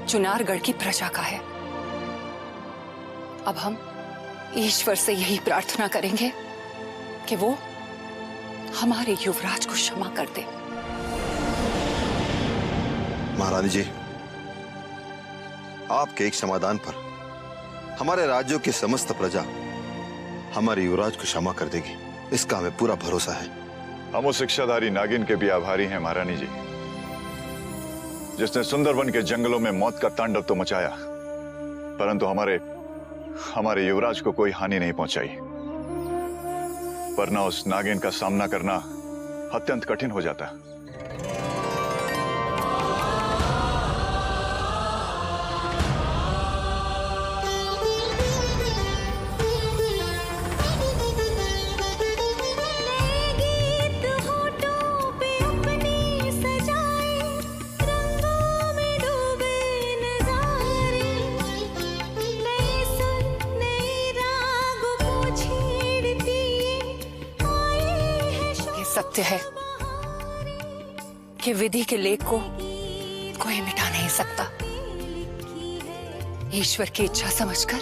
P: चुनारगढ़ की प्रजा का है। अब हम ईश्वर से यही प्रार्थना करेंगे कि वो हमारे युवराज को क्षमा कर दे।
F: महारानी जी, आपके एक समाधान पर हमारे राज्यों की समस्त प्रजा हमारे युवराज को क्षमा कर देगी, इसका हमें पूरा भरोसा है।
E: हम उस शिक्षाधारी नागिन के भी आभारी हैं महारानी जी, जिसने सुंदरवन के जंगलों में मौत का तांडव तो मचाया, परंतु हमारे युवराज को कोई हानि नहीं पहुंचाई। वरना उस नागिन का सामना करना अत्यंत कठिन हो जाता।
P: सत्य है कि विधि के लेख को कोई मिटा नहीं सकता। ईश्वर की इच्छा समझकर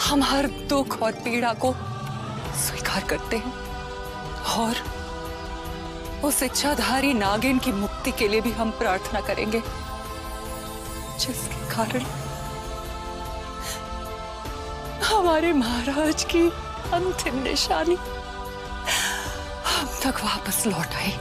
P: हम हर दुख और पीड़ा को स्वीकार करते हैं और उस इच्छाधारी नागिन की मुक्ति के लिए भी हम प्रार्थना करेंगे, जिसके कारण हमारे महाराज की अंतिम निशानी हम तक वापस लौट आई।